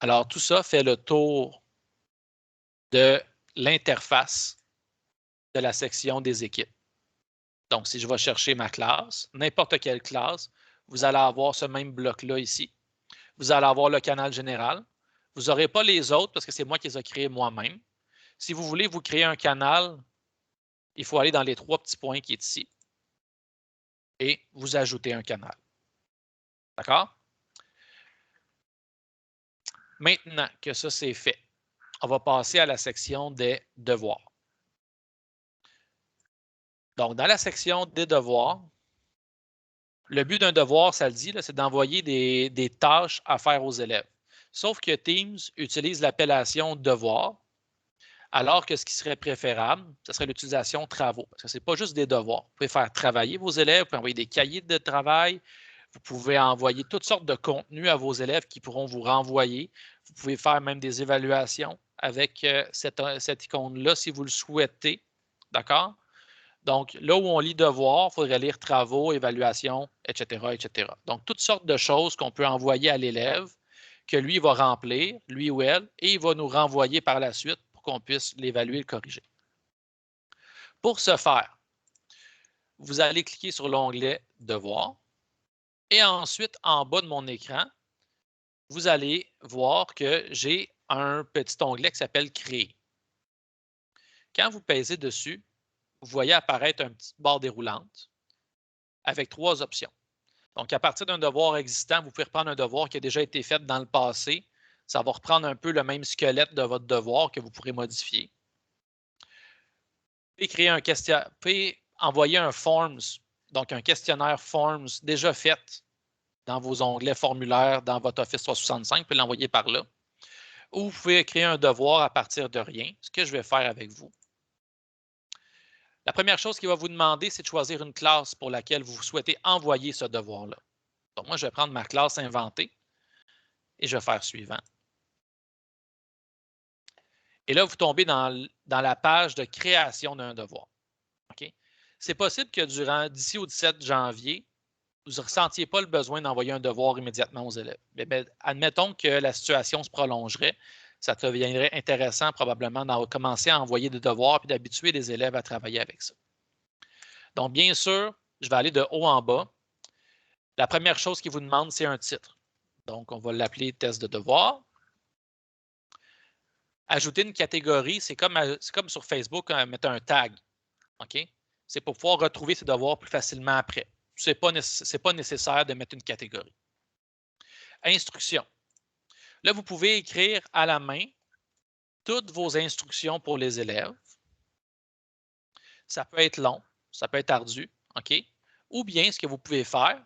Alors, tout ça fait le tour de l'interface de la section des équipes. Donc, si je vais chercher ma classe, n'importe quelle classe, vous allez avoir ce même bloc-là ici. Vous allez avoir le canal général. Vous n'aurez pas les autres parce que c'est moi qui les ai créés moi-même. Si vous voulez vous créer un canal, il faut aller dans les 3 petits points qui est ici et vous ajoutez un canal. D'accord? Maintenant que ça c'est fait, on va passer à la section des devoirs. Donc, dans la section des devoirs, le but d'un devoir, ça le dit, c'est d'envoyer des tâches à faire aux élèves. Sauf que Teams utilise l'appellation devoir, alors que ce qui serait préférable, ce serait l'utilisation travaux. Parce que ce n'est pas juste des devoirs. Vous pouvez faire travailler vos élèves, vous pouvez envoyer des cahiers de travail, vous pouvez envoyer toutes sortes de contenus à vos élèves qui pourront vous renvoyer. Vous pouvez faire même des évaluations avec cette icône-là si vous le souhaitez. D'accord? Donc, là où on lit devoir, il faudrait lire travaux, évaluation, etc., etc. Donc, toutes sortes de choses qu'on peut envoyer à l'élève, que lui va remplir, lui ou elle, et il va nous renvoyer par la suite pour qu'on puisse l'évaluer et le corriger. Pour ce faire, vous allez cliquer sur l'onglet Devoir et ensuite, en bas de mon écran, vous allez voir que j'ai un petit onglet qui s'appelle Créer. Quand vous pèsez dessus, vous voyez apparaître une petite barre déroulante avec 3 options. Donc, à partir d'un devoir existant, vous pouvez reprendre un devoir qui a déjà été fait dans le passé. Ça va reprendre un peu le même squelette de votre devoir que vous pourrez modifier. Vous pouvez envoyer un Forms, donc un questionnaire Forms déjà fait dans vos onglets formulaires dans votre Office 365. Vous pouvez l'envoyer par là. Ou vous pouvez créer un devoir à partir de rien, ce que je vais faire avec vous. La première chose qu'il va vous demander, c'est de choisir une classe pour laquelle vous souhaitez envoyer ce devoir-là. Donc, moi, je vais prendre ma classe inventée et je vais faire suivant. Et là, vous tombez dans la page de création d'un devoir. Okay? C'est possible que d'ici au 17 janvier, vous ne ressentiez pas le besoin d'envoyer un devoir immédiatement aux élèves. Mais admettons que la situation se prolongerait. Ça deviendrait intéressant probablement de commencer à envoyer des devoirs et d'habituer les élèves à travailler avec ça. Donc, bien sûr, je vais aller de haut en bas. La première chose qu'il vous demande, c'est un titre. Donc, on va l'appeler test de devoir. Ajouter une catégorie, c'est comme sur Facebook, mettre un tag. OK? C'est pour pouvoir retrouver ses devoirs plus facilement après. Ce n'est pas nécessaire de mettre une catégorie. Instructions. Là, vous pouvez écrire à la main toutes vos instructions pour les élèves. Ça peut être long, ça peut être ardu, OK? Ou bien, ce que vous pouvez faire,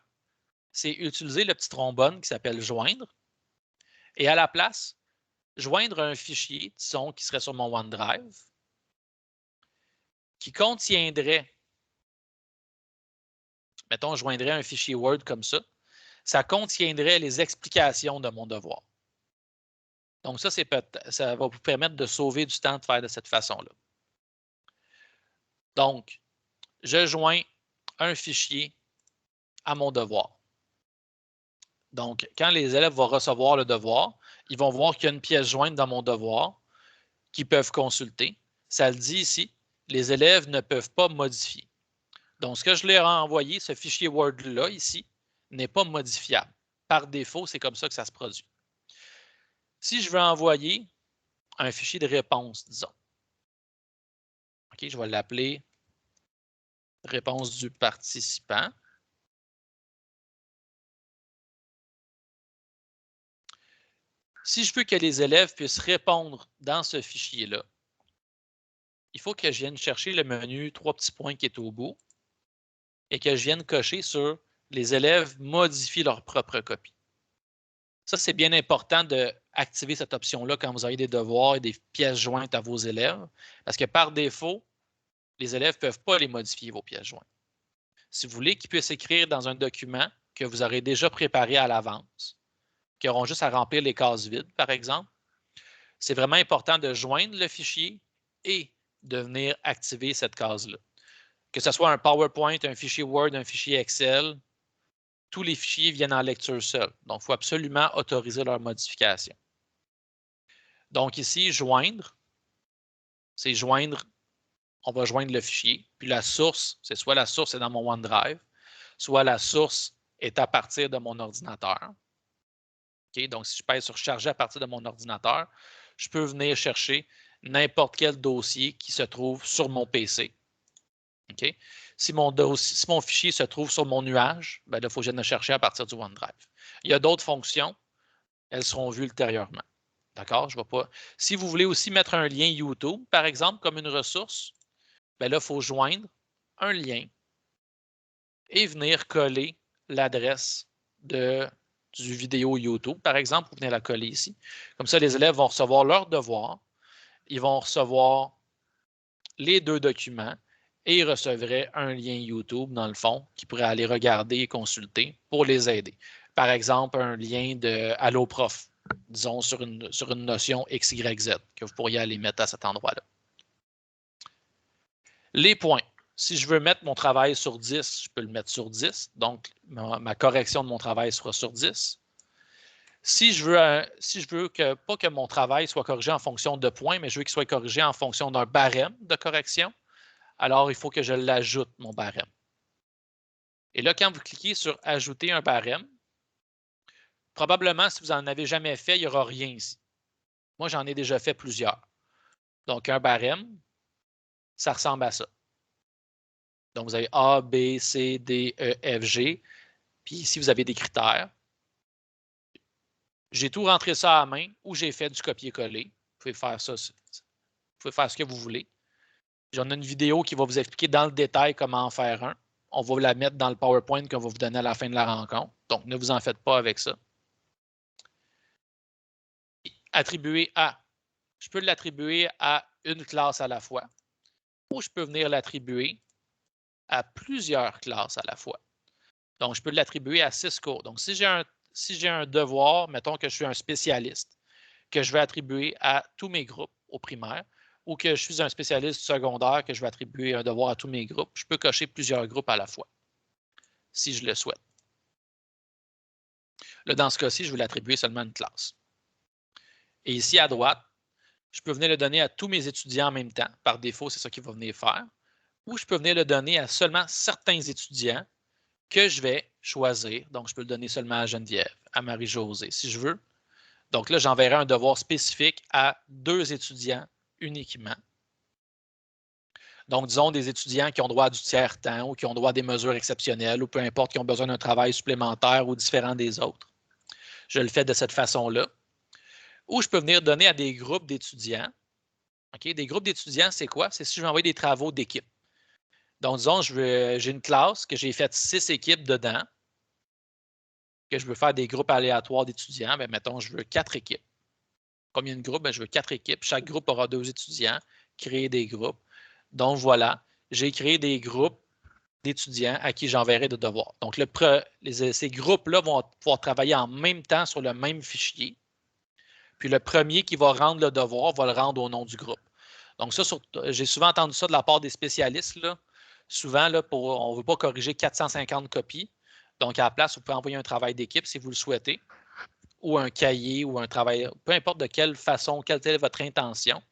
c'est utiliser le petit trombone qui s'appelle « Joindre » et à la place, joindre un fichier, disons, qui serait sur mon OneDrive, qui contiendrait, mettons, je joindrais un fichier Word comme ça, ça contiendrait les explications de mon devoir. Donc, ça va vous permettre de sauver du temps de faire de cette façon-là. Donc, je joins un fichier à mon devoir. Donc, quand les élèves vont recevoir le devoir, ils vont voir qu'il y a une pièce jointe dans mon devoir qu'ils peuvent consulter. Ça le dit ici, les élèves ne peuvent pas modifier. Donc, ce que je leur ai envoyé, ce fichier Word-là, ici, n'est pas modifiable. Par défaut, c'est comme ça que ça se produit. Si je veux envoyer un fichier de réponse, disons, OK, je vais l'appeler réponse du participant. Si je veux que les élèves puissent répondre dans ce fichier-là, il faut que je vienne chercher le menu 3 petits points qui est au bout et que je vienne cocher sur les élèves modifient leur propre copie. Ça, c'est bien important d'activer cette option-là quand vous avez des devoirs et des pièces jointes à vos élèves, parce que par défaut, les élèves ne peuvent pas les modifier, vos pièces jointes. Si vous voulez qu'ils puissent écrire dans un document que vous aurez déjà préparé à l'avance, qui auront juste à remplir les cases vides, par exemple, c'est vraiment important de joindre le fichier et de venir activer cette case-là. Que ce soit un PowerPoint, un fichier Word, un fichier Excel, tous les fichiers viennent en lecture seule. Donc, il faut absolument autoriser leur modification. Donc ici, joindre, c'est joindre, on va joindre le fichier. Puis la source, c'est soit la source est dans mon OneDrive, soit la source est à partir de mon ordinateur. Okay? Donc, si je pèse sur charger à partir de mon ordinateur, je peux venir chercher n'importe quel dossier qui se trouve sur mon PC. Okay? Si mon fichier se trouve sur mon nuage, ben là, il faut que je vienne le chercher à partir du OneDrive. Il y a d'autres fonctions, elles seront vues ultérieurement. D'accord? Je ne vais pas. Si vous voulez aussi mettre un lien YouTube, par exemple, comme une ressource, ben là, il faut joindre un lien et venir coller l'adresse du vidéo YouTube, par exemple, vous venez la coller ici. Comme ça, les élèves vont recevoir leur devoir, ils vont recevoir les 2 documents et ils recevraient un lien YouTube, dans le fond, qu'ils pourraient aller regarder et consulter pour les aider. Par exemple, un lien de Allo Prof, disons, sur une notion X, Y, Z, que vous pourriez aller mettre à cet endroit-là. Les points. Si je veux mettre mon travail sur 10, je peux le mettre sur 10. Donc, ma correction de mon travail sera sur 10. Si je veux pas que mon travail soit corrigé en fonction de points, mais je veux qu'il soit corrigé en fonction d'un barème de correction, alors il faut que je l'ajoute, mon barème. Et là, quand vous cliquez sur « Ajouter un barème », probablement, si vous n'en avez jamais fait, il n'y aura rien ici. Moi, j'en ai déjà fait plusieurs. Donc, un barème, ça ressemble à ça. Donc, vous avez A, B, C, D, E, F, G. Puis ici, vous avez des critères. J'ai tout rentré ça à la main ou j'ai fait du copier-coller. Vous pouvez faire ça. Vous pouvez faire ce que vous voulez. J'en ai une vidéo qui va vous expliquer dans le détail comment en faire un. On va la mettre dans le PowerPoint qu'on va vous donner à la fin de la rencontre. Donc, ne vous en faites pas avec ça. Attribuer à. Je peux l'attribuer à une classe à la fois ou je peux venir l'attribuer à plusieurs classes à la fois. Donc, je peux l'attribuer à 6 cours. Donc, si j'ai un devoir, mettons que je suis un spécialiste, que je vais attribuer à tous mes groupes au primaire, ou que je suis un spécialiste secondaire, que je vais attribuer un devoir à tous mes groupes, je peux cocher plusieurs groupes à la fois, si je le souhaite. Là, dans ce cas-ci, je vais l'attribuer seulement à une classe. Et ici, à droite, je peux venir le donner à tous mes étudiants en même temps. Par défaut, c'est ça qu'il va venir faire. Ou je peux venir le donner à seulement certains étudiants que je vais choisir. Donc, je peux le donner seulement à Geneviève, à Marie-Josée, si je veux. Donc là, j'enverrai un devoir spécifique à 2 étudiants uniquement. Donc, disons des étudiants qui ont droit à du tiers-temps ou qui ont droit à des mesures exceptionnelles ou peu importe, qui ont besoin d'un travail supplémentaire ou différent des autres. Je le fais de cette façon-là. Ou je peux venir donner à des groupes d'étudiants. Okay? Des groupes d'étudiants, c'est quoi? C'est si je veux envoyer des travaux d'équipe. Donc, disons, j'ai une classe que j'ai fait 6 équipes dedans, que je veux faire des groupes aléatoires d'étudiants. Bien, mettons, je veux 4 équipes. Combien de groupes? Bien, je veux 4 équipes. Chaque groupe aura 2 étudiants. Créer des groupes. Donc, voilà, j'ai créé des groupes d'étudiants à qui j'enverrai des devoirs. Donc, ces groupes-là vont pouvoir travailler en même temps sur le même fichier. Puis, le premier qui va rendre le devoir va le rendre au nom du groupe. Donc, ça, j'ai souvent entendu ça de la part des spécialistes. Là. Souvent, là, on ne veut pas corriger 450 copies. Donc, à la place, vous pouvez envoyer un travail d'équipe si vous le souhaitez, ou un cahier, ou un travail, peu importe de quelle façon, quelle est votre intention.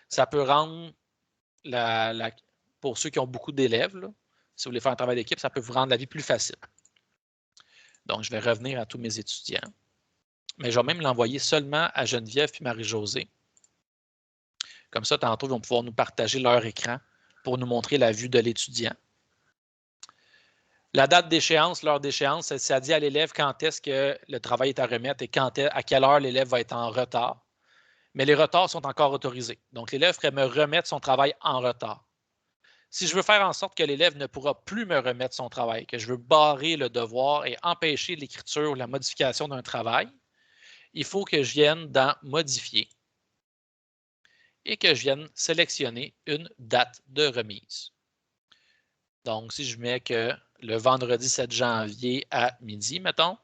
Ça peut rendre pour ceux qui ont beaucoup d'élèves, si vous voulez faire un travail d'équipe, ça peut vous rendre la vie plus facile. Donc, je vais revenir à tous mes étudiants. Mais je vais même l'envoyer seulement à Geneviève puis Marie-Josée. Comme ça, tantôt, ils vont pouvoir nous partager leur écran pour nous montrer la vue de l'étudiant. La date d'échéance, l'heure d'échéance, ça dit à l'élève quand est-ce que le travail est à remettre et à quelle heure l'élève va être en retard. Mais les retards sont encore autorisés. Donc, l'élève pourrait me remettre son travail en retard. Si je veux faire en sorte que l'élève ne pourra plus me remettre son travail, que je veux barrer le devoir et empêcher l'écriture ou la modification d'un travail, il faut que je vienne dans « Modifier » et que je vienne sélectionner une date de remise. Donc, si je mets que le vendredi 7 janvier à midi, mettons,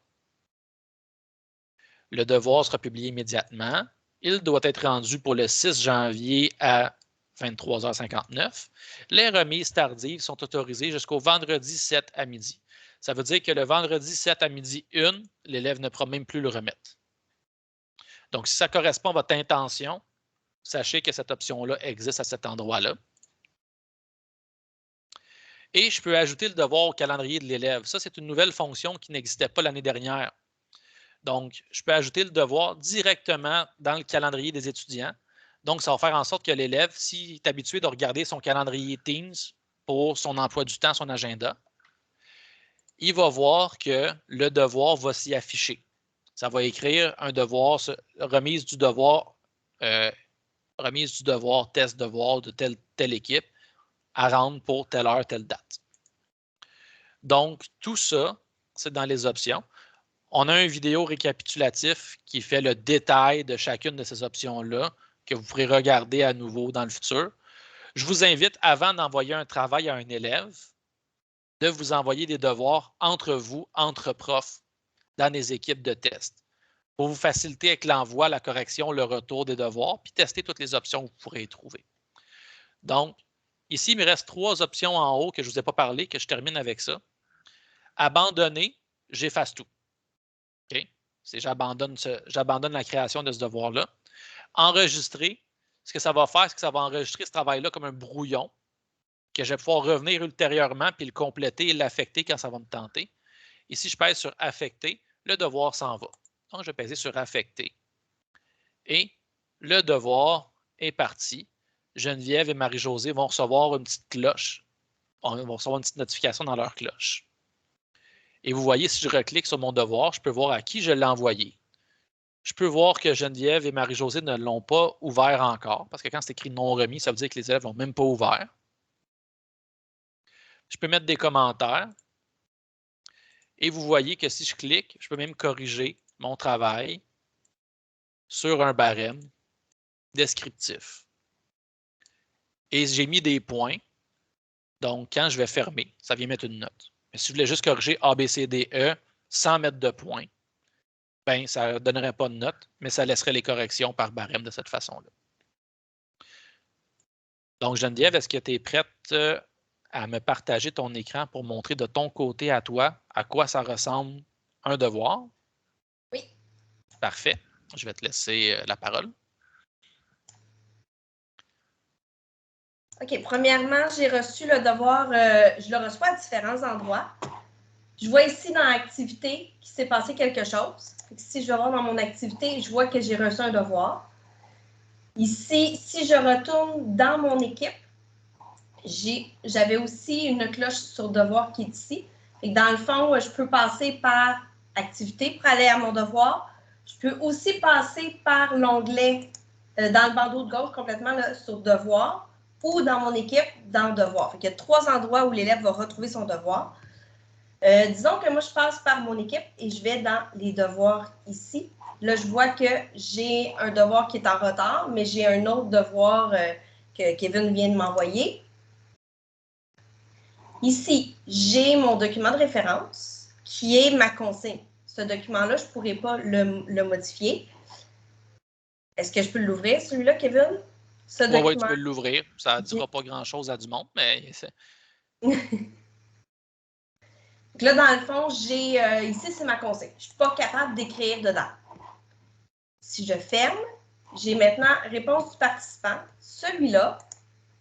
le devoir sera publié immédiatement. Il doit être rendu pour le 6 janvier à 23h59. Les remises tardives sont autorisées jusqu'au vendredi 7 à midi. Ça veut dire que le vendredi 7 à midi 1, l'élève ne pourra même plus le remettre. Donc, si ça correspond à votre intention, sachez que cette option-là existe à cet endroit-là. Et je peux ajouter le devoir au calendrier de l'élève. Ça, c'est une nouvelle fonction qui n'existait pas l'année dernière. Donc, je peux ajouter le devoir directement dans le calendrier des étudiants. Donc, ça va faire en sorte que l'élève, s'il est habitué de regarder son calendrier Teams pour son emploi du temps, son agenda, il va voir que le devoir va s'y afficher. Ça va écrire un devoir, remise du devoir, test devoir de telle équipe à rendre pour telle heure, telle date. Donc, tout ça, c'est dans les options. On a une vidéo récapitulatif qui fait le détail de chacune de ces options-là que vous pourrez regarder à nouveau dans le futur. Je vous invite, avant d'envoyer un travail à un élève, de vous envoyer des devoirs entre vous, entre profs, dans les équipes de test, pour vous faciliter avec l'envoi, la correction, le retour des devoirs, puis tester toutes les options que vous pourrez y trouver. Donc, ici, il me reste 3 options en haut que je ne vous ai pas parlé, que je termine avec ça. Abandonner, j'efface tout. Okay? J'abandonne la création de ce devoir-là. Enregistrer, ce que ça va faire, c'est que ça va enregistrer ce travail-là comme un brouillon que je vais pouvoir revenir ultérieurement puis le compléter et l'affecter quand ça va me tenter. Et si je pèse sur « Affecter », le devoir s'en va. Donc, je vais peser sur « Affecter » et le devoir est parti. Geneviève et Marie-Josée vont recevoir une petite cloche. Ils vont recevoir une petite notification dans leur cloche. Et vous voyez, si je reclique sur mon devoir, je peux voir à qui je l'ai envoyé. Je peux voir que Geneviève et Marie-Josée ne l'ont pas ouvert encore, parce que quand c'est écrit non remis, ça veut dire que les élèves ne l'ont même pas ouvert. Je peux mettre des commentaires. Et vous voyez que si je clique, je peux même corriger mon travail sur un barème descriptif. Et j'ai mis des points. Donc, quand je vais fermer, ça vient mettre une note. Mais si je voulais juste corriger A, B, C, D, E sans mettre de points, ben, ça ne donnerait pas de note, mais ça laisserait les corrections par barème de cette façon-là. Donc, Geneviève, est-ce que tu es prête à me partager ton écran pour montrer de ton côté à toi à quoi ça ressemble un devoir? Oui. Parfait. Je vais te laisser la parole. OK. Premièrement, j'ai reçu le devoir, je le reçois à différents endroits. Je vois ici dans l'activité qu'il s'est passé quelque chose. Si je vais voir dans mon activité, je vois que j'ai reçu un devoir. Ici, si je retourne dans mon équipe, j'avais aussi une cloche sur devoir qui est ici. Et dans le fond, je peux passer par activité pour aller à mon devoir. Je peux aussi passer par l'onglet dans le bandeau de gauche complètement là, sur devoir ou dans mon équipe dans devoir. Il y a 3 endroits où l'élève va retrouver son devoir. Disons que moi, je passe par mon équipe et je vais dans les devoirs ici. Là, je vois que j'ai un devoir qui est en retard, mais j'ai un autre devoir que Kevin vient de m'envoyer. Ici, j'ai mon document de référence qui est ma consigne. Ce document-là, je ne pourrais pas le modifier. Est-ce que je peux l'ouvrir, celui-là, Kevin? Oui, tu peux l'ouvrir. Ça ne dira pas grand-chose à du monde, mais... Donc là, dans le fond, ici, c'est ma consigne. Je ne suis pas capable d'écrire dedans. Si je ferme, j'ai maintenant réponse du participant. Celui-là,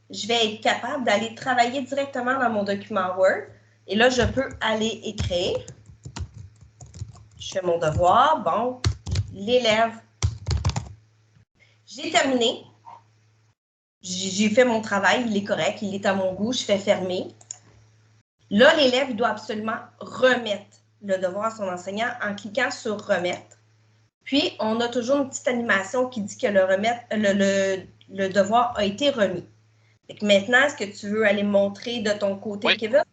je vais être capable d'aller travailler directement dans mon document Word. Et là, je peux aller écrire. Je fais mon devoir. Bon, l'élève. J'ai terminé. J'ai fait mon travail, il est correct, il est à mon goût, je fais fermer. Là, l'élève doit absolument remettre le devoir à son enseignant en cliquant sur « Remettre ». Puis, on a toujours une petite animation qui dit que le devoir a été remis. Fait que maintenant, est-ce que tu veux aller montrer de ton côté, oui. Kevin?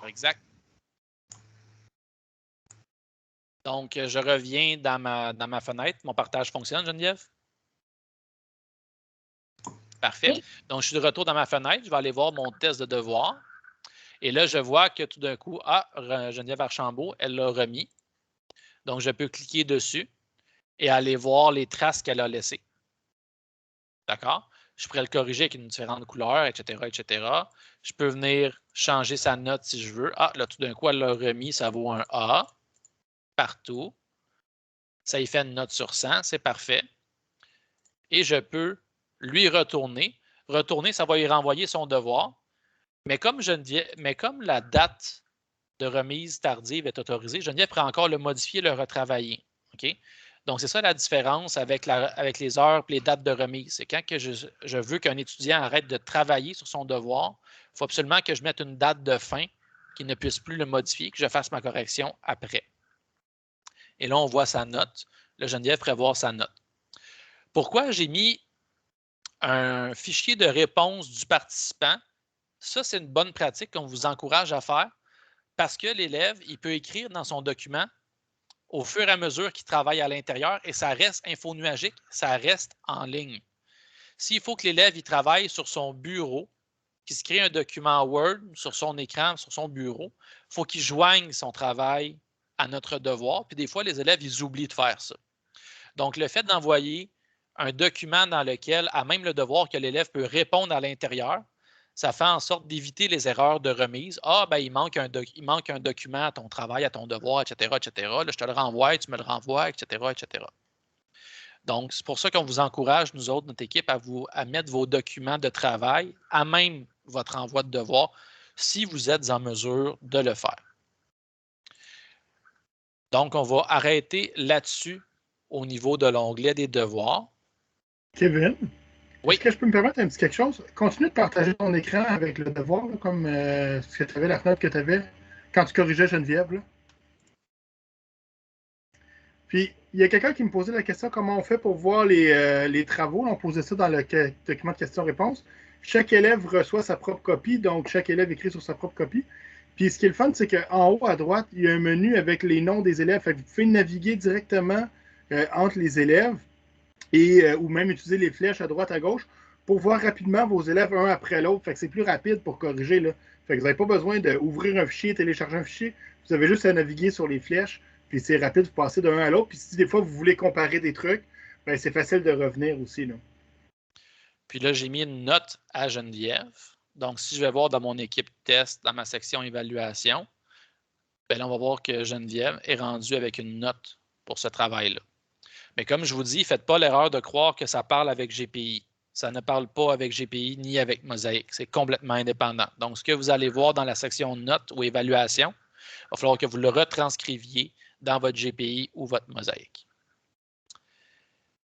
Exact. Donc, je reviens dans ma fenêtre. Mon partage fonctionne, Geneviève? Parfait. Oui. Donc, je suis de retour dans ma fenêtre. Je vais aller voir mon test de devoir. Et là, je vois que tout d'un coup, Geneviève Archambault, elle l'a remis. Donc, je peux cliquer dessus et aller voir les traces qu'elle a laissées. D'accord? Je pourrais le corriger avec une différente couleur, etc., etc. Je peux venir changer sa note si je veux. Ah, là, tout d'un coup, elle l'a remis, ça vaut un A partout. Ça y fait une note sur 100, c'est parfait. Et je peux lui retourner. Retourner, ça va lui renvoyer son devoir. Mais comme la date de remise tardive est autorisée, Geneviève pourrait encore le modifier, le retravailler. OK? Donc, c'est ça la différence avec les heures et les dates de remise. C'est quand que je veux qu'un étudiant arrête de travailler sur son devoir, il faut absolument que je mette une date de fin qu'il ne puisse plus le modifier, que je fasse ma correction après. Et là, on voit sa note. Là, Geneviève pourrait voir sa note. Pourquoi j'ai mis un fichier de réponse du participant? Ça, c'est une bonne pratique qu'on vous encourage à faire parce que l'élève, il peut écrire dans son document au fur et à mesure qu'il travaille à l'intérieur et ça reste infonuagique, ça reste en ligne. S'il faut que l'élève il travaille sur son bureau, qu'il se crée un document Word sur son écran, sur son bureau, il faut qu'il joigne son travail à notre devoir. Puis des fois, les élèves, ils oublient de faire ça. Donc, le fait d'envoyer un document dans lequel, à même le devoir que l'élève peut répondre à l'intérieur, ça fait en sorte d'éviter les erreurs de remise. Ah, ben il manque un document à ton travail, à ton devoir, etc., etc. Là, je te le renvoie, tu me le renvoies, etc., etc. Donc, c'est pour ça qu'on vous encourage, nous autres, notre équipe, à mettre vos documents de travail à même votre envoi de devoir si vous êtes en mesure de le faire. Donc, on va arrêter là-dessus au niveau de l'onglet des devoirs. Kevin, oui. Est-ce que je peux me permettre un petit quelque chose? Continue de partager ton écran avec le devoir, là, comme ce que tu avais, la fenêtre que tu avais quand tu corrigeais Geneviève. Là. Puis, il y a quelqu'un qui me posait la question comment on fait pour voir les travaux. On posait ça dans le document de questions-réponses. Chaque élève reçoit sa propre copie, donc chaque élève écrit sur sa propre copie. Puis, ce qui est le fun, c'est qu'en haut à droite, il y a un menu avec les noms des élèves. Fait que vous pouvez naviguer directement entre les élèves ou même utiliser les flèches à droite, à gauche pour voir rapidement vos élèves un après l'autre. Fait que c'est plus rapide pour corriger. Là. Fait que vous n'avez pas besoin d'ouvrir un fichier, télécharger un fichier. Vous avez juste à naviguer sur les flèches. Puis c'est rapide, vous passez d'un à l'autre. Puis si des fois vous voulez comparer des trucs, ben c'est facile de revenir aussi. Là. Puis là, j'ai mis une note à Geneviève. Donc, si je vais voir dans mon équipe test, dans ma section évaluation, ben là, on va voir que Geneviève est rendue avec une note pour ce travail-là. Mais comme je vous dis, faites pas l'erreur de croire que ça parle avec GPI. Ça ne parle pas avec GPI ni avec Mosaic. C'est complètement indépendant. Donc, ce que vous allez voir dans la section notes ou évaluation, il va falloir que vous le retranscriviez dans votre GPI ou votre Mosaic.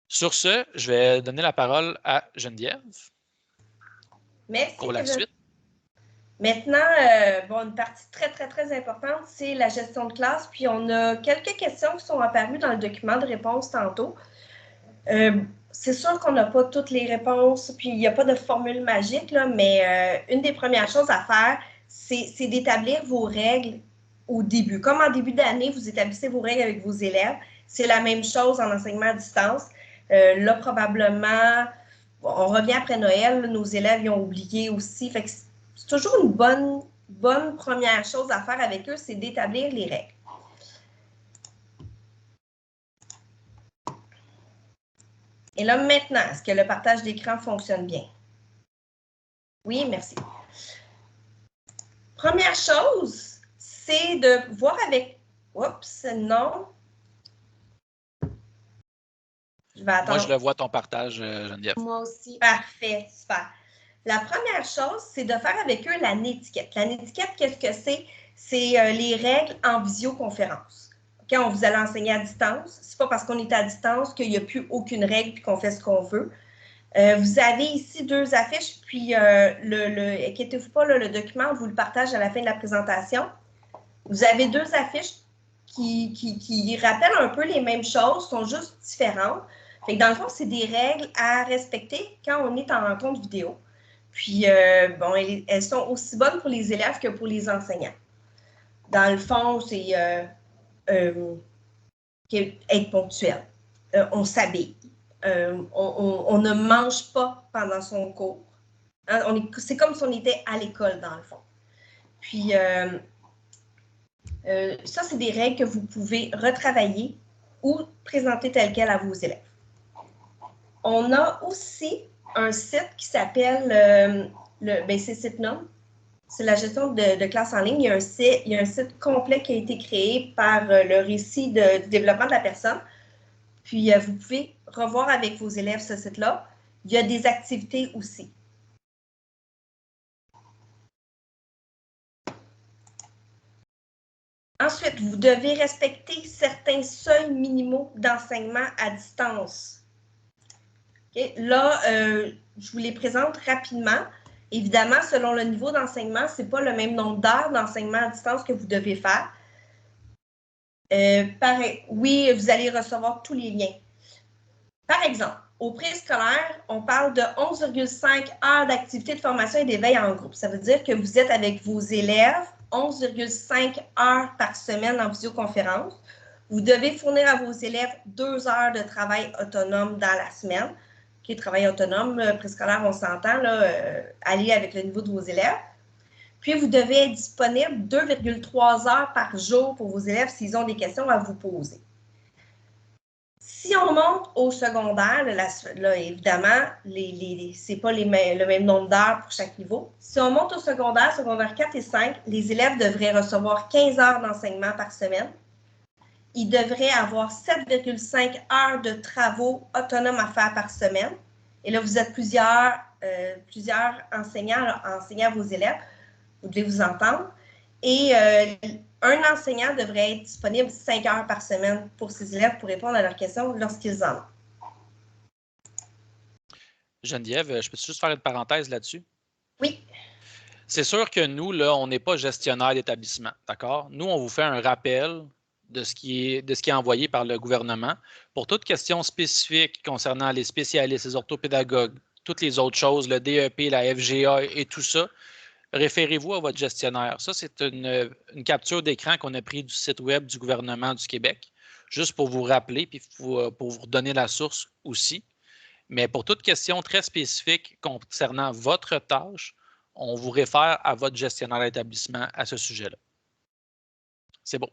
Sur ce, je vais donner la parole à Geneviève. Merci. Pour la suite. Maintenant, une partie très, très, très importante, c'est la gestion de classe. Puis, on a quelques questions qui sont apparues dans le document de réponse tantôt. C'est sûr qu'on n'a pas toutes les réponses, puis il n'y a pas de formule magique, là, mais une des premières choses à faire, c'est d'établir vos règles au début. Comme en début d'année, vous établissez vos règles avec vos élèves. C'est la même chose en enseignement à distance. Là, probablement, on revient après Noël, là, nos élèves y ont oublié aussi. Fait que c'est toujours une bonne première chose à faire avec eux, c'est d'établir les règles. Et là, maintenant, est-ce que le partage d'écran fonctionne bien? Oui, merci. Première chose, c'est de voir avec... Oups, non. Je vais attendre. Moi, je le vois ton partage, Geneviève. Moi aussi. Parfait, super. La première chose, c'est de faire avec eux la netiquette. La netiquette, qu'est-ce que c'est? C'est les règles en visioconférence. Quand on vous allez enseigner à distance, c'est pas parce qu'on est à distance qu'il n'y a plus aucune règle et qu'on fait ce qu'on veut. Vous avez ici 2 affiches, puis inquiétez-vous pas, le document, on vous le partage à la fin de la présentation. Vous avez 2 affiches qui rappellent un peu les mêmes choses, sont juste différentes. Fait que dans le fond, c'est des règles à respecter quand on est en rencontre vidéo. Puis, bon, elles sont aussi bonnes pour les élèves que pour les enseignants. Dans le fond, c'est être ponctuel. On s'habille. On ne mange pas pendant son cours. Hein, c'est comme si on était à l'école, dans le fond. Puis, ça, c'est des règles que vous pouvez retravailler ou présenter telles quelles à vos élèves. On a aussi un site qui s'appelle c'est Sitnum. C'est la gestion de classe en ligne. Il y a un site complet qui a été créé par le récit du développement de la personne. Puis, vous pouvez revoir avec vos élèves ce site-là. Il y a des activités aussi. Ensuite, vous devez respecter certains seuils minimaux d'enseignement à distance. Okay? Là, je vous les présente rapidement. Évidemment, selon le niveau d'enseignement, ce n'est pas le même nombre d'heures d'enseignement à distance que vous devez faire. Oui, vous allez recevoir tous les liens. Par exemple, au préscolaire, on parle de 11,5 heures d'activité de formation et d'éveil en groupe. Ça veut dire que vous êtes avec vos élèves 11,5 heures par semaine en visioconférence. Vous devez fournir à vos élèves 2 heures de travail autonome dans la semaine. Okay, travail autonome, préscolaire, on s'entend, aller avec le niveau de vos élèves. Puis, vous devez être disponible 2,3 heures par jour pour vos élèves s'ils ont des questions à vous poser. Si on monte au secondaire, là évidemment, ce n'est pas le même nombre d'heures pour chaque niveau. Si on monte au secondaire 4 et 5, les élèves devraient recevoir 15 heures d'enseignement par semaine. Ils devraient avoir 7,5 heures de travaux autonomes à faire par semaine. Et là, vous êtes plusieurs enseignants enseignant à vos élèves. Vous devez vous entendre. Et un enseignant devrait être disponible 5 heures par semaine pour ses élèves pour répondre à leurs questions lorsqu'ils en ont. Geneviève, je peux juste faire une parenthèse là-dessus? Oui. C'est sûr que nous, là, on n'est pas gestionnaire d'établissement, d'accord? Nous, on vous fait un rappel de ce qui est envoyé par le gouvernement. Pour toute question spécifique concernant les spécialistes, les orthopédagogues, toutes les autres choses, le DEP, la FGA et tout ça, référez-vous à votre gestionnaire. Ça, c'est une capture d'écran qu'on a pris du site web du gouvernement du Québec, juste pour vous rappeler puis pour vous redonner la source aussi. Mais pour toute question très spécifique concernant votre tâche, on vous réfère à votre gestionnaire d'établissement à ce sujet-là. C'est bon.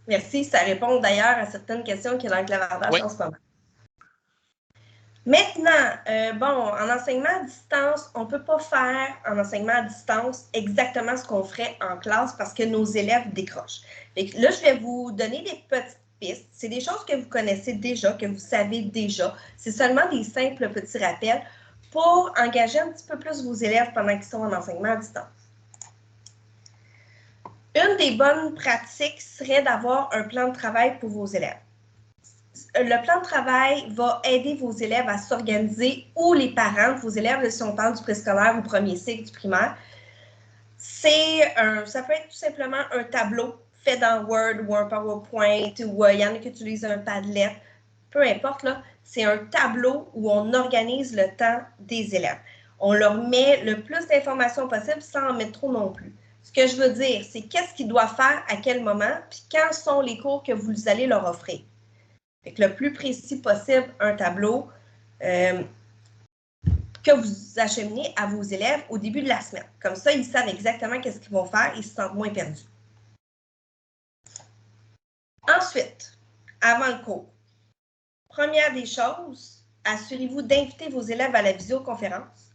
Merci. Ça répond d'ailleurs à certaines questions qu'il y a dans le clavardage en ce moment. Maintenant, en enseignement à distance, on ne peut pas faire en enseignement à distance exactement ce qu'on ferait en classe parce que nos élèves décrochent. Fait que là, je vais vous donner des petites pistes. C'est des choses que vous connaissez déjà, que vous savez déjà. C'est seulement des simples petits rappels pour engager un petit peu plus vos élèves pendant qu'ils sont en enseignement à distance. Une des bonnes pratiques serait d'avoir un plan de travail pour vos élèves. Le plan de travail va aider vos élèves à s'organiser ou les parents de vos élèves, si on parle du préscolaire ou premier cycle, du primaire. Ça peut être tout simplement un tableau fait dans Word ou un PowerPoint ou il y en a qui utilisent un Padlet. Peu importe, là, c'est un tableau où on organise le temps des élèves. On leur met le plus d'informations possible sans en mettre trop non plus. Ce que je veux dire, c'est qu'est-ce qu'ils doivent faire à quel moment, puis quand sont les cours que vous allez leur offrir. Fait que le plus précis possible, un tableau que vous acheminez à vos élèves au début de la semaine. Comme ça, ils savent exactement qu'est-ce qu'ils vont faire, ils se sentent moins perdus. Ensuite, avant le cours, première des choses, assurez-vous d'inviter vos élèves à la visioconférence,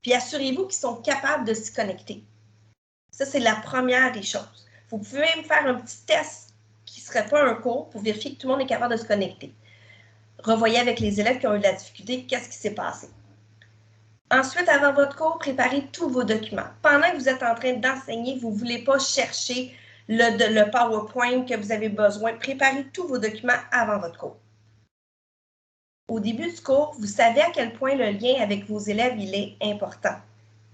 puis assurez-vous qu'ils sont capables de s'y connecter. Ça, c'est la première des choses. Vous pouvez même faire un petit test qui ne serait pas un cours pour vérifier que tout le monde est capable de se connecter. Revoyez avec les élèves qui ont eu de la difficulté, qu'est-ce qui s'est passé. Ensuite, avant votre cours, préparez tous vos documents. Pendant que vous êtes en train d'enseigner, vous ne voulez pas chercher le PowerPoint que vous avez besoin. Préparez tous vos documents avant votre cours. Au début du cours, vous savez à quel point le lien avec vos élèves, il est important.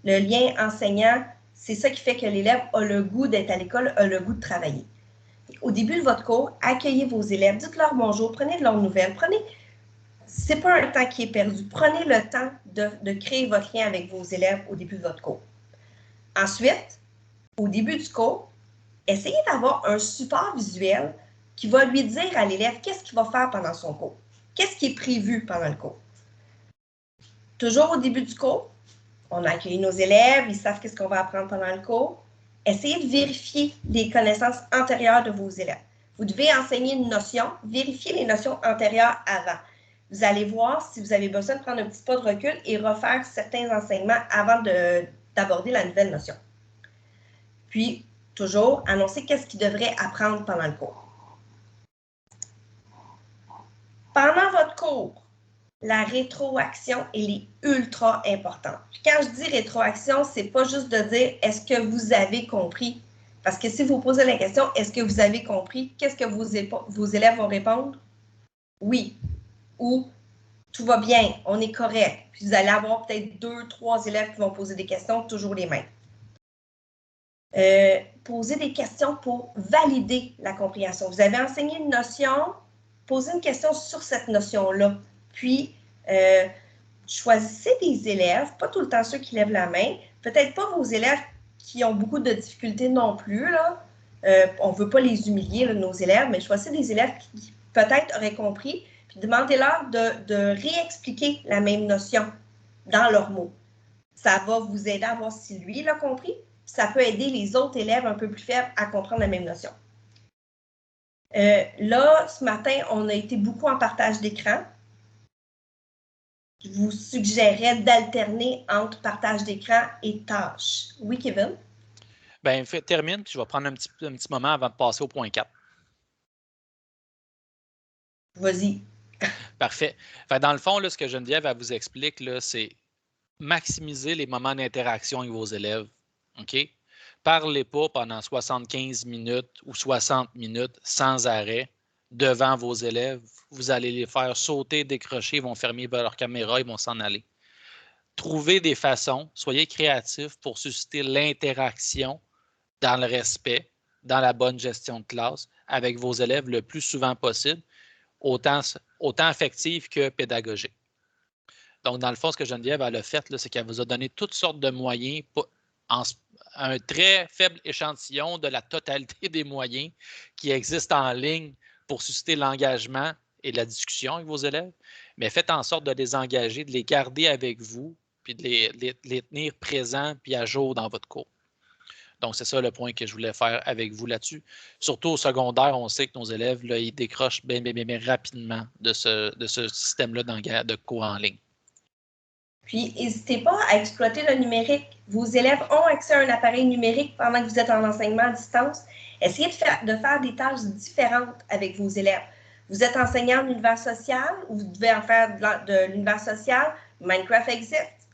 Le lien enseignant, c'est ça qui fait que l'élève a le goût d'être à l'école, a le goût de travailler. Au début de votre cours, accueillez vos élèves, dites-leur bonjour, prenez de leurs nouvelles, c'est pas un temps qui est perdu. Prenez le temps de créer votre lien avec vos élèves au début de votre cours. Ensuite, au début du cours, essayez d'avoir un support visuel qui va lui dire à l'élève qu'est-ce qu'il va faire pendant son cours. Qu'est-ce qui est prévu pendant le cours. Toujours au début du cours, on a accueilli nos élèves, ils savent qu'est-ce qu'on va apprendre pendant le cours. Essayez de vérifier les connaissances antérieures de vos élèves. Vous devez enseigner une notion, vérifiez les notions antérieures avant. Vous allez voir si vous avez besoin de prendre un petit pas de recul et refaire certains enseignements avant d'aborder la nouvelle notion. Puis, toujours, annoncer qu'est-ce qu'ils devraient apprendre pendant le cours. Pendant votre cours, la rétroaction, elle est ultra importante. Puis quand je dis rétroaction, c'est pas juste de dire « est-ce que vous avez compris ?» Parce que si vous posez la question « est-ce que vous avez compris ?» Qu'est-ce que vos élèves vont répondre? Oui. Ou tout va bien, on est correct. Puis vous allez avoir peut-être 2, 3 élèves qui vont poser des questions, toujours les mêmes. Poser des questions pour valider la compréhension. Vous avez enseigné une notion, posez une question sur cette notion-là. Puis, choisissez des élèves, pas tout le temps ceux qui lèvent la main, peut-être pas vos élèves qui ont beaucoup de difficultés non plus, là. On ne veut pas les humilier, là, nos élèves, mais choisissez des élèves qui peut-être auraient compris, puis demandez-leur de réexpliquer la même notion dans leurs mots. Ça va vous aider à voir si lui l'a compris, puis ça peut aider les autres élèves un peu plus faibles à comprendre la même notion. Là, ce matin, on a été beaucoup en partage d'écran. Je vous suggérerais d'alterner entre partage d'écran et tâches. Oui, Kevin? Bien, termine, puis je vais prendre un petit moment avant de passer au point 4. Vas-y. Parfait. Fait, dans le fond, là, ce que Geneviève vous explique, c'est maximiser les moments d'interaction avec vos élèves. OK? Parlez pas pendant 75 minutes ou 60 minutes sans arrêt devant vos élèves. Vous allez les faire sauter, décrocher, ils vont fermer leur caméra, ils vont s'en aller. Trouvez des façons, soyez créatifs pour susciter l'interaction dans le respect, dans la bonne gestion de classe avec vos élèves le plus souvent possible, autant affective que pédagogique. Donc, dans le fond, ce que Geneviève a fait, c'est qu'elle vous a donné toutes sortes de moyens, un très faible échantillon de la totalité des moyens qui existent en ligne pour susciter l'engagement et la discussion avec vos élèves, mais faites en sorte de les engager, de les garder avec vous, puis de les tenir présents puis à jour dans votre cours. Donc, c'est ça le point que je voulais faire avec vous là-dessus. Surtout au secondaire, on sait que nos élèves, là, ils décrochent bien rapidement de ce système-là de cours en ligne. Puis, n'hésitez pas à exploiter le numérique. Vos élèves ont accès à un appareil numérique pendant que vous êtes en enseignement à distance. Essayez de faire des tâches différentes avec vos élèves. Vous êtes enseignant en univers social, ou vous devez en faire de l'univers social. Minecraft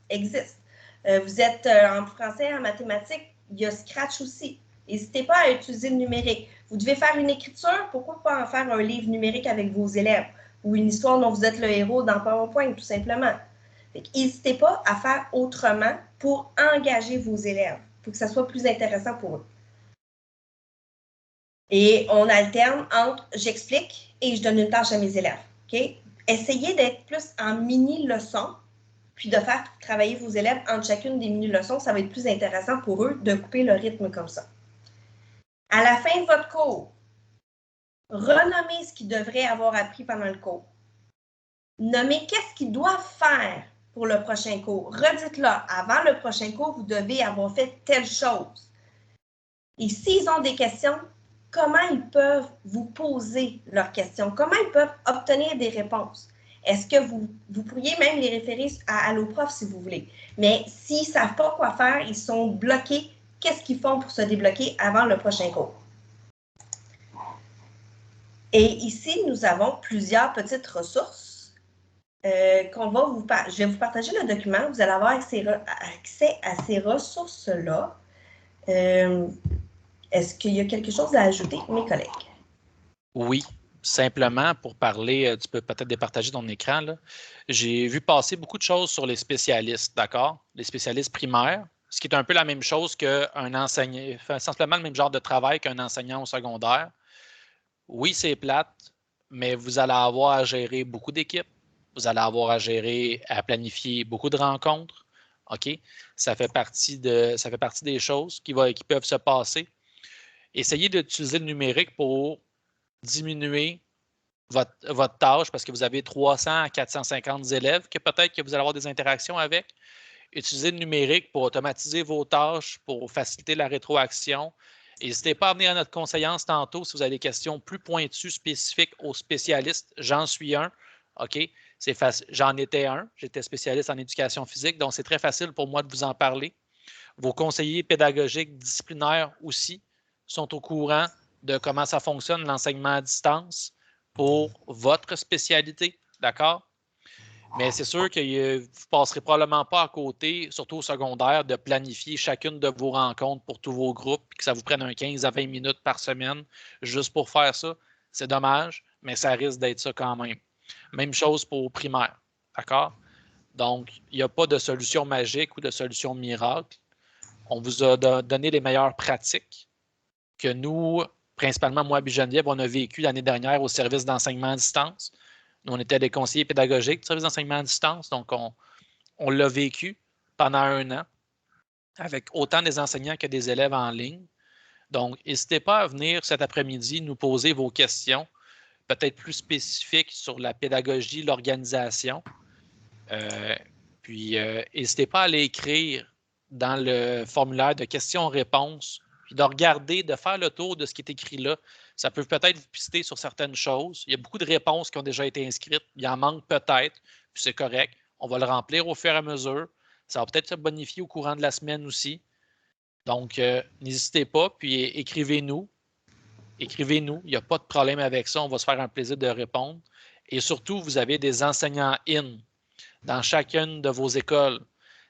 existe. Vous êtes en français, en mathématiques, il y a Scratch aussi. N'hésitez pas à utiliser le numérique. Vous devez faire une écriture, pourquoi pas en faire un livre numérique avec vos élèves, ou une histoire dont vous êtes le héros dans PowerPoint, tout simplement. N'hésitez pas à faire autrement pour engager vos élèves, pour que ça soit plus intéressant pour eux. Et on alterne entre j'explique et je donne une tâche à mes élèves. Okay? Essayez d'être plus en mini-leçons, puis de faire travailler vos élèves entre chacune des mini-leçons. Ça va être plus intéressant pour eux de couper le rythme comme ça. À la fin de votre cours, renommez ce qu'ils devraient avoir appris pendant le cours. Nommez qu'est-ce qu'ils doivent faire pour le prochain cours. Redites-le, avant le prochain cours, vous devez avoir fait telle chose. Et s'ils ont des questions, comment ils peuvent vous poser leurs questions? Comment ils peuvent obtenir des réponses? Est-ce que vous pourriez même les référer à Alloprof si vous voulez? Mais s'ils ne savent pas quoi faire, ils sont bloqués, qu'est-ce qu'ils font pour se débloquer avant le prochain cours? Et ici, nous avons plusieurs petites ressources. je vais vous partager le document. Vous allez avoir accès à ces ressources-là. Est-ce qu'il y a quelque chose à ajouter, mes collègues? Oui, simplement pour parler, tu peux peut-être départager ton écran, là. J'ai vu passer beaucoup de choses sur les spécialistes, d'accord? Les spécialistes primaires, ce qui est un peu la même chose qu'un enseignant, simplement le même genre de travail qu'un enseignant au secondaire. Oui, c'est plate, mais vous allez avoir à gérer beaucoup d'équipes. Vous allez avoir à gérer, à planifier beaucoup de rencontres. OK? Ça fait partie des choses qui peuvent se passer. Essayez d'utiliser le numérique pour diminuer votre tâche parce que vous avez 300 à 450 élèves que peut-être que vous allez avoir des interactions avec. Utilisez le numérique pour automatiser vos tâches, pour faciliter la rétroaction. N'hésitez pas à venir à notre conseillance tantôt si vous avez des questions plus pointues, spécifiques aux spécialistes. J'en suis un. OK? C'est facile. J'en étais un. J'étais spécialiste en éducation physique, donc c'est très facile pour moi de vous en parler. Vos conseillers pédagogiques disciplinaires aussi sont au courant de comment ça fonctionne, l'enseignement à distance pour votre spécialité. D'accord? Mais c'est sûr que vous ne passerez probablement pas à côté, surtout au secondaire, de planifier chacune de vos rencontres pour tous vos groupes, puis que ça vous prenne un 15 à 20 minutes par semaine juste pour faire ça. C'est dommage, mais ça risque d'être ça quand même. Même chose pour primaire. D'accord? Donc, il n'y a pas de solution magique ou de solution miracle. On vous a donné les meilleures pratiques que nous, principalement moi et Geneviève, on a vécu l'année dernière au service d'enseignement à distance. Nous, on était des conseillers pédagogiques du service d'enseignement à distance, donc on l'a vécu pendant 1 an avec autant des enseignants que des élèves en ligne. Donc, n'hésitez pas à venir cet après-midi nous poser vos questions, peut-être plus spécifiques sur la pédagogie, l'organisation. Puis, n'hésitez pas à les écrire dans le formulaire de questions-réponses, puis de regarder, de faire le tour de ce qui est écrit là. Ça peut peut-être vous pister sur certaines choses. Il y a beaucoup de réponses qui ont déjà été inscrites. Il en manque peut-être, puis c'est correct. On va le remplir au fur et à mesure. Ça va peut-être se bonifier au courant de la semaine aussi. Donc, n'hésitez pas, puis écrivez-nous. Écrivez-nous. Il n'y a pas de problème avec ça. On va se faire un plaisir de répondre. Et surtout, vous avez des enseignants in dans chacune de vos écoles.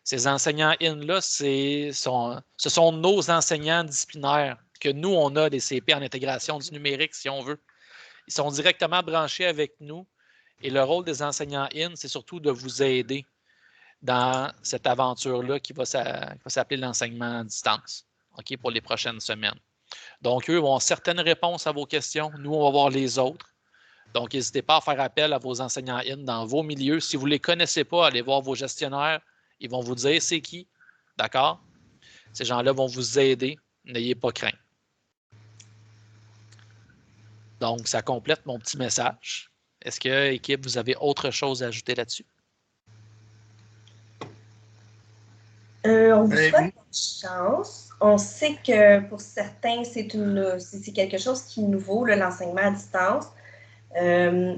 Ces enseignants in-là, ce sont nos enseignants disciplinaires que nous, on a des CP en intégration du numérique, si on veut. Ils sont directement branchés avec nous et le rôle des enseignants in, c'est surtout de vous aider dans cette aventure-là qui va s'appeler l'enseignement à distance, OK, pour les prochaines semaines. Donc, eux ont certaines réponses à vos questions. Nous, on va voir les autres. Donc, n'hésitez pas à faire appel à vos enseignants in dans vos milieux. Si vous ne les connaissez pas, allez voir vos gestionnaires. Ils vont vous dire c'est qui. D'accord? Ces gens-là vont vous aider. N'ayez pas crainte. Donc, ça complète mon petit message. Est-ce que, équipe, vous avez autre chose à ajouter là-dessus? On vous souhaite bonne chance. On sait que pour certains, c'est quelque chose qui est nouveau, l'enseignement à distance. Je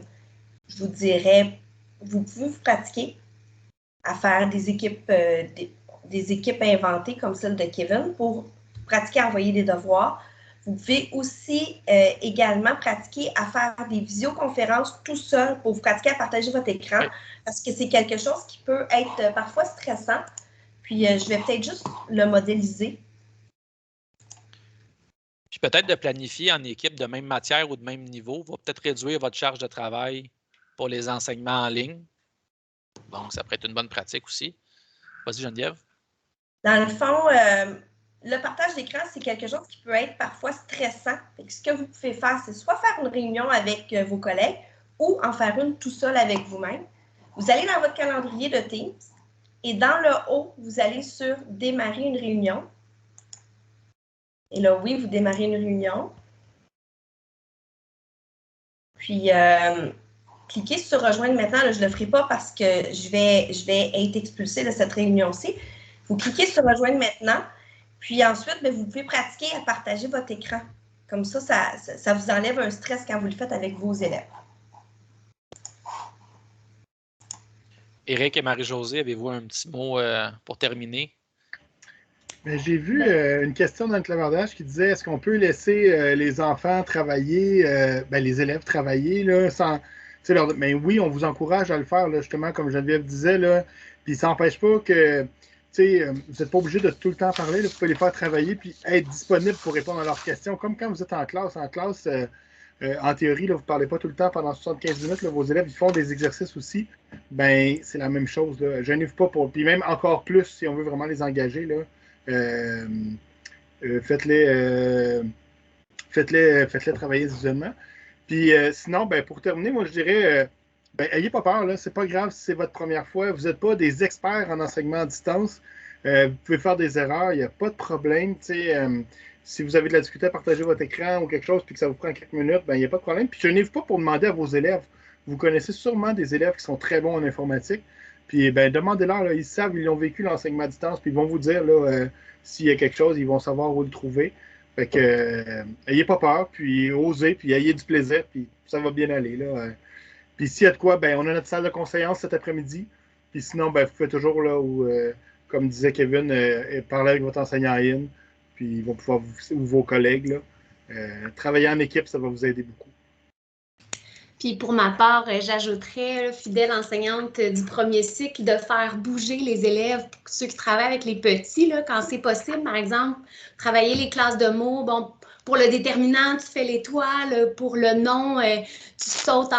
vous dirais, vous pouvez vous pratiquer à faire des équipes inventées comme celle de Kevin pour pratiquer à envoyer des devoirs. Vous pouvez aussi également pratiquer à faire des visioconférences tout seul pour vous pratiquer à partager votre écran parce que c'est quelque chose qui peut être parfois stressant. Puis, je vais peut-être juste le modéliser. Puis peut-être de planifier en équipe de même matière ou de même niveau va peut-être réduire votre charge de travail pour les enseignements en ligne. Donc, ça pourrait être une bonne pratique aussi. Vas-y, Geneviève. Dans le fond, le partage d'écran, c'est quelque chose qui peut être parfois stressant. Fait que ce que vous pouvez faire, c'est soit faire une réunion avec vos collègues ou en faire une tout seul avec vous-même. Vous allez dans votre calendrier de Teams et dans le haut, vous allez sur « Démarrer une réunion ». Et là, oui, vous démarrez une réunion. Puis, cliquez sur « Rejoindre maintenant ». Là, je ne le ferai pas parce que je vais être expulsée de cette réunion-ci. Vous cliquez sur « Rejoindre maintenant ». Puis ensuite, bien, vous pouvez pratiquer à partager votre écran. Comme ça, ça vous enlève un stress quand vous le faites avec vos élèves. Éric et Marie-Josée, avez-vous un petit mot pour terminer? J'ai vu une question dans le clavardage qui disait est-ce qu'on peut laisser les enfants travailler, les élèves travailler là, Mais oui, on vous encourage à le faire, là, justement, comme Geneviève disait, là, puis ça n'empêche pas que vous n'êtes pas obligé de tout le temps parler, là, vous pouvez les faire travailler puis être disponible pour répondre à leurs questions, comme quand vous êtes en classe. En classe, en théorie, là, vous ne parlez pas tout le temps pendant 75 minutes, là, vos élèves ils font des exercices aussi, ben c'est la même chose. Là. Gênez-vous pas pour. Puis même encore plus, si on veut vraiment les engager, là, faites-les travailler individuellement. Puis sinon, ben, pour terminer, moi je dirais, ayez pas peur, là, c'est pas grave si c'est votre première fois. Vous n'êtes pas des experts en enseignement à distance. Vous pouvez faire des erreurs, il n'y a pas de problème. Si vous avez de la difficulté à partager votre écran ou quelque chose puis que ça vous prend quelques minutes, ben, il n'y a pas de problème. Puis je n'ai pas pour demander à vos élèves. Vous connaissez sûrement des élèves qui sont très bons en informatique. Puis ben, demandez-leur, là, ils savent, ils ont vécu l'enseignement à distance, puis ils vont vous dire là, s'il y a quelque chose, ils vont savoir où le trouver. Fait que, ayez pas peur, puis osez, puis ayez du plaisir, puis ça va bien aller. Là. Puis s'il y a de quoi, ben, on a notre salle de conseillance cet après-midi. Puis sinon, ben, vous pouvez toujours, là, où, comme disait Kevin, parler avec votre enseignant in, puis ils vont pouvoir ou vos collègues. Là. Travailler en équipe, ça va vous aider beaucoup. Puis pour ma part, j'ajouterais, fidèle enseignante du premier cycle, de faire bouger les élèves, ceux qui travaillent avec les petits, là, quand c'est possible, par exemple, travailler les classes de mots. Bon, pour le déterminant, tu fais l'étoile. Pour le nom, tu sautes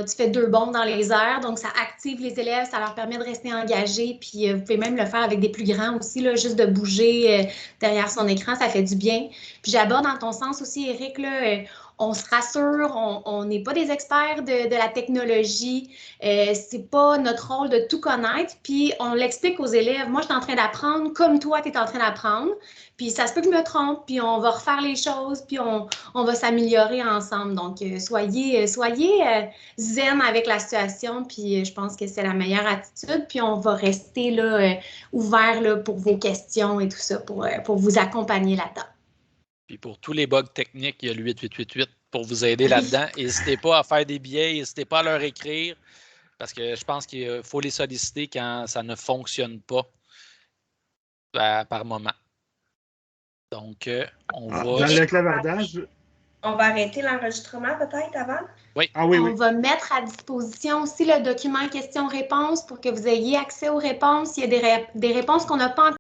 tu fais 2 bonds dans les airs. Donc, ça active les élèves, ça leur permet de rester engagés. Puis, vous pouvez même le faire avec des plus grands aussi, là, juste de bouger derrière son écran, ça fait du bien. Puis, j'aborde dans ton sens aussi, Éric, là, on se rassure, on n'est pas des experts de la technologie, c'est pas notre rôle de tout connaître, puis on l'explique aux élèves. Moi, je suis en train d'apprendre comme toi, tu es en train d'apprendre, puis ça se peut que je me trompe, puis on va refaire les choses, puis on va s'améliorer ensemble. Donc, soyez zen avec la situation, puis je pense que c'est la meilleure attitude, puis on va rester là, ouvert là, pour vos questions et tout ça, pour vous accompagner là-dedans. Puis pour tous les bugs techniques, il y a le 8888 pour vous aider là-dedans. N'hésitez pas à faire des billets, n'hésitez pas à leur écrire, parce que je pense qu'il faut les solliciter quand ça ne fonctionne pas par moment. Donc, on va... Dans le clavardage... On va arrêter l'enregistrement peut-être avant? Oui. Ah, oui. On va mettre à disposition aussi le document questions-réponses pour que vous ayez accès aux réponses. Il y a des réponses qu'on n'a pas encore